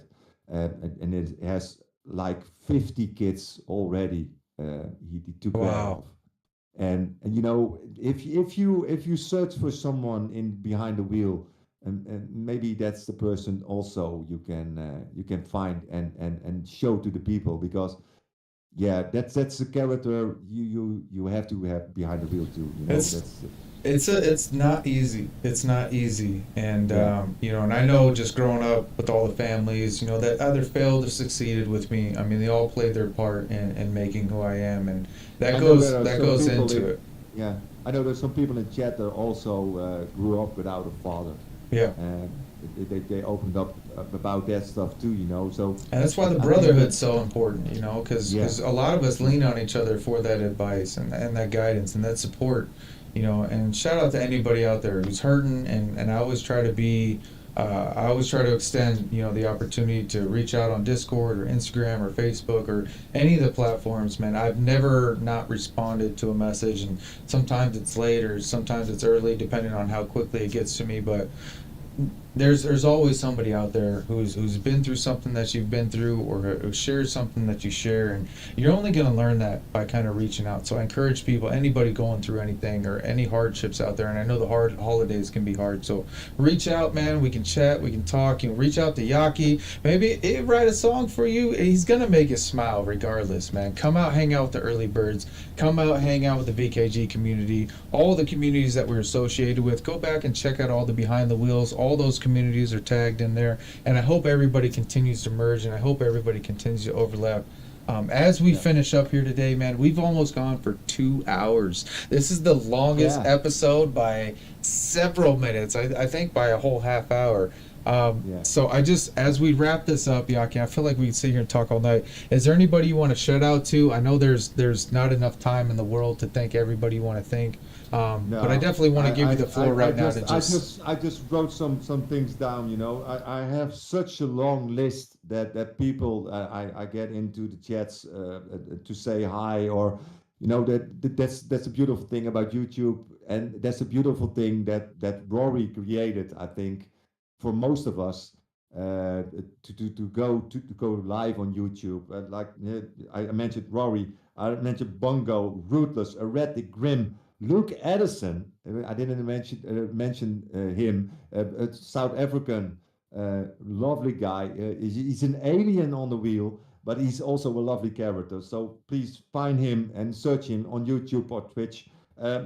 and it has like 50 kids already. He took care Wow. of. And you know, if you search for someone in behind the wheel, and maybe that's the person also you can find and show to the people, because yeah, that's the character you have to have behind the wheel too. You know, It's not easy. It's not easy. And Yeah. you know, and I know just growing up with all the families, you know, that either failed or succeeded with me. I mean, they all played their part in making who I am, and that I know goes there are that some goes people into in- it. yeah. I know there's some people in chat that also grew up without a father, Yeah. and they opened up about that stuff too. You know, so And that's why the brotherhood's so important, you know, because Yeah. a lot of us lean on each other for that advice and that guidance and that support, you know. And shout out to anybody out there who's hurting, and I always try to be, I always try to extend, you know, the opportunity to reach out on Discord or Instagram or Facebook or any of the platforms, man. I've never not responded to a message, and sometimes it's late or sometimes it's early, depending on how quickly it gets to me, but there's always somebody out there who's been through something that you've been through, or who shares something that you share, and you're only going to learn that by kind of reaching out. So I encourage people, anybody going through anything or any hardships out there, and I know the hard holidays can be hard, so reach out, man. We can chat, we can talk. You can reach out to Jaccie. Maybe he'll write a song for you. He's gonna make you smile regardless, man. Come out, hang out with the early birds. Come out, hang out with the VKG community, all the communities that we're associated with. Go back and check out all the behind the wheels. All those communities are tagged in there, and I hope everybody continues to merge, and I hope everybody continues to overlap. As we finish up here today, man, we've almost gone for 2 hours. This is the longest episode by several minutes. I think by a whole half hour. So I just, as we wrap this up, Jaccie, I feel like we can sit here and talk all night. Is there anybody you want to shout out to? I know there's not enough time in the world to thank everybody you want to thank. But I definitely want to give you the floor right now to just... I just wrote some things down, you know. I have such a long list that people I get into the chats to say hi, or, you know, that's a beautiful thing about YouTube, and that's a beautiful thing that Rory created, I think, for most of us, to go live on YouTube. I mentioned Rory, I mentioned Bongo, Ruthless, Erratic, Grim, Luke Edison. I didn't mention him. A South African, lovely guy. He's an alien on the wheel, but he's also a lovely character. So please find him and search him on YouTube or Twitch.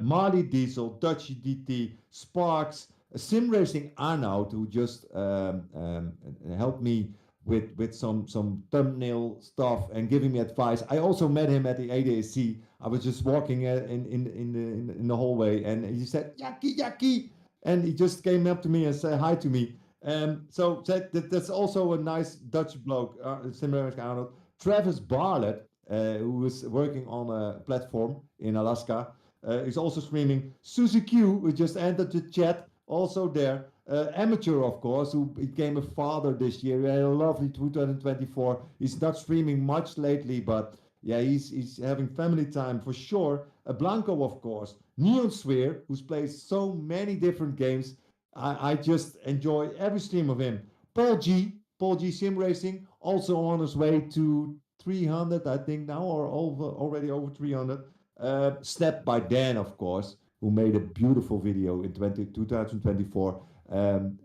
Marley Diesel, Dutchy DT, Sparks, Sim Racing Arnoud, who just helped me with some thumbnail stuff and giving me advice. I also met him at the ADAC. I was just walking in the hallway, and he said, Jaccie, and he just came up to me and said hi to me. So that's also a nice Dutch bloke, Sim Racing Arnoud. Travis Barlett, who is working on a platform in Alaska, is also streaming. Susie Q, who just entered the chat, also there. Amateur, of course, who became a father this year. He had a lovely 2024. He's not streaming much lately, but yeah, he's having family time for sure. Blanco, of course. Neon Sphere, who's played so many different games. I just enjoy every stream of him. Paul G Sim Racing, also on his way to 300, I think now, or already over 300. Step by Dan, of course, who made a beautiful video in 2024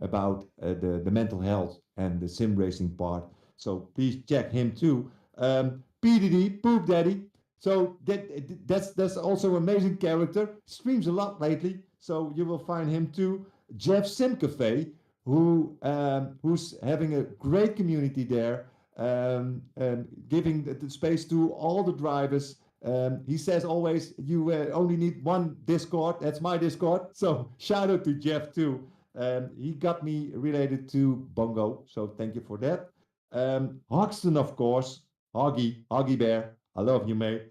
about the mental health and the sim racing part. So please check him too. PDD, Poop Daddy. So that's also an amazing character. Streams a lot lately, so you will find him too. Jeff Simcafe, who's having a great community there, giving the space to all the drivers. He says always, you only need one Discord. That's my Discord. So shout out to Jeff too. He got me related to Bongo, so thank you for that. Hoxton, of course, Hoggy Bear. I love you, mate.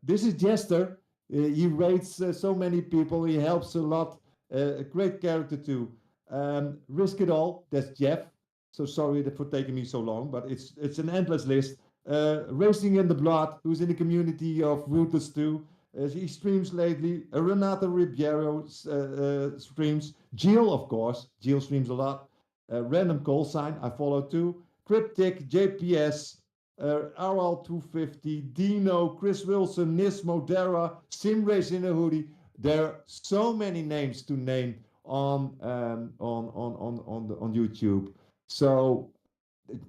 This is Jester. He rates so many people. He helps a lot. A great character too. Risk It All. That's Jeff. So sorry for taking me so long, but it's an endless list. Racing in the Blood, who's in the community of Ruthless too. He streams lately. Renata Ribeiro streams. Jill, of course. Jill streams a lot. Random Call Sign, I follow too. Cryptic, JPS, RL250, Dino, Chris Wilson, Nismo, Dara, Sim Race in a Hoodie. There are so many names to name on YouTube. So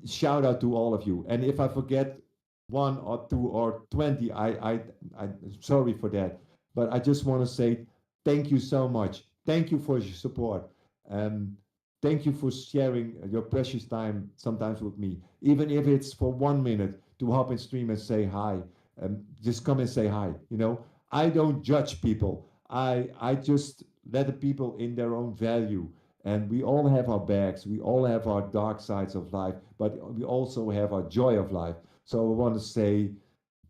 shout out to all of you. And if I forget 1 or 2 or 20, I'm sorry for that. But I just want to say thank you so much. Thank you for your support. Thank you for sharing your precious time sometimes with me, even if it's for 1 minute to hop in stream and say hi. Just come and say hi. You know, I don't judge people. I just let the people in their own value. And we all have our bags. We all have our dark sides of life, but we also have our joy of life. So I want to say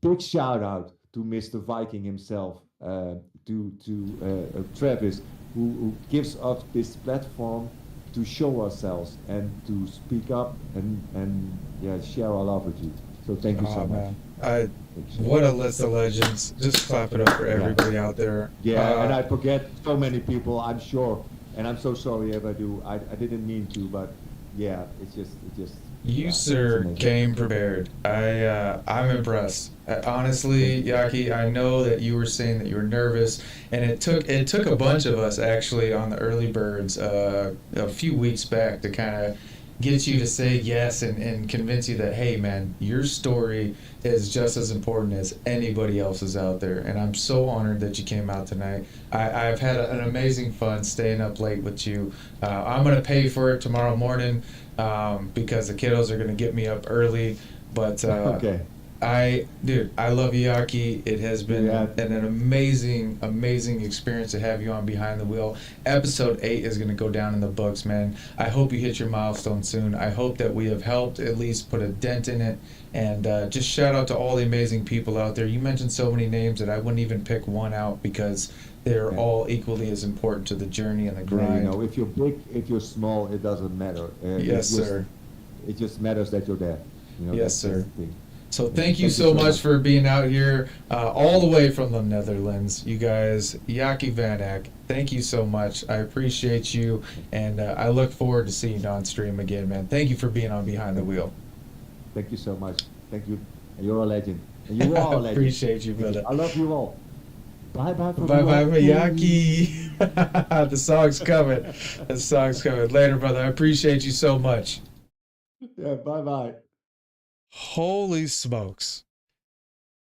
big shout out to Mr. Viking himself, to Travis, who gives us this platform to show ourselves and to speak up and share our love with you. So thank you so much. What a list of legends. Just clap it up for everybody out there. Yeah, and I forget so many people, I'm sure. And I'm so sorry if I do. I didn't mean to, but yeah, it just. You, yeah, sir, it's amazing. came prepared. I'm impressed. Honestly, Yaki, I know that you were saying that you were nervous, and it took a bunch of us actually on the early birds a few weeks back to kind of get you to say yes and convince you that, hey man, your story is just as important as anybody else's out there. And I'm so honored that you came out tonight. I've had an amazing fun staying up late with you. I'm gonna pay for it tomorrow morning because the kiddos are gonna get me up early. But Okay. I love you, Yaki. It has been Yeah. an amazing experience to have you on Behind the Wheel. Episode 8 is going to go down in the books, man. I hope you hit your milestone soon. I hope that we have helped at least put a dent in it. And just shout out to all the amazing people out there. You mentioned so many names that I wouldn't even pick one out because they're Okay. all equally as important to the journey and the Yeah, grind. you know, if you're big, if you're small, it doesn't matter. Yes, sir. It just matters that you're there. You know, Yes, that's sir. the thing. So thank you so much for being out here all the way from the Netherlands, you guys. Jacco Van Eck, thank you so much. I appreciate you, and I look forward to seeing you on stream again, man. Thank you for being on Behind the Wheel. Thank you so much. Thank you. And you're a legend. And you are a legend. Appreciate you, brother. I love you all. Bye bye. Bye bye, Yaki. The song's coming. The song's coming. Later, brother. I appreciate you so much. Yeah, bye bye. Holy smokes.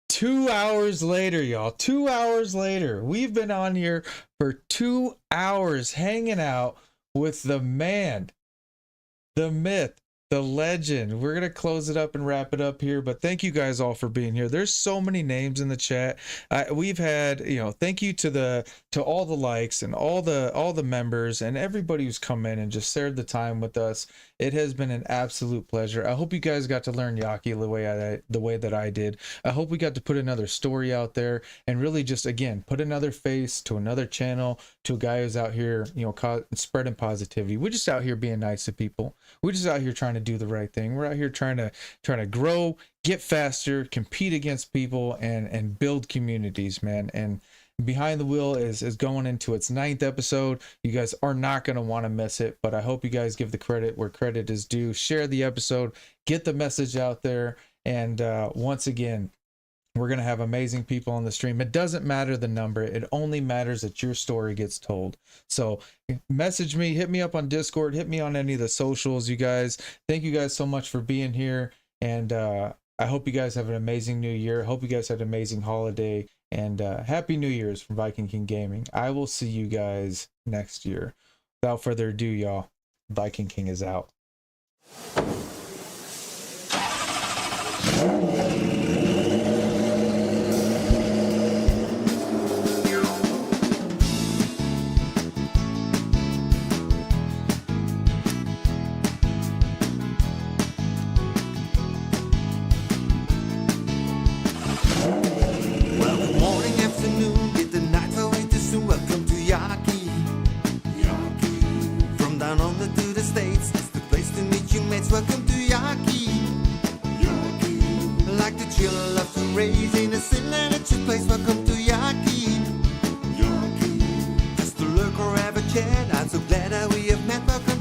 2 hours later, y'all. 2 hours later. We've been on here for 2 hours hanging out with the man, the myth, the legend. We're going to close it up and wrap it up here, but thank you guys all for being here. There's so many names in the chat. We've had, thank you to all the likes and all the members and everybody who's come in and just shared the time with us. It has been an absolute pleasure. I hope you guys got to learn Yaki the way that I did. I hope we got to put another story out there and really just, again, put another face to another channel, to a guy who's out here, spreading positivity. We're just out here being nice to people. We're just out here trying to do the right thing. We're out here trying to grow, get faster, compete against people, and build communities, man. And Behind the Wheel is going into its 9th episode. You guys are not going to want to miss it, but I hope you guys give the credit where credit is due. Share the episode, get the message out there, and once again, we're going to have amazing people on the stream. It doesn't matter the number. It only matters that your story gets told. So message me, hit me up on Discord, hit me on any of the socials, you guys. Thank you guys so much for being here, and I hope you guys have an amazing new year. I hope you guys had an amazing holiday. And Happy New Year's from Viking King Gaming. I will see you guys next year. Without further ado, y'all, Viking King is out. Welcome to Jaccie. Like the chill, love to raise in a silly place. Welcome to Jaccie. Just to look or have a chat. I'm so glad that we have met. Welcome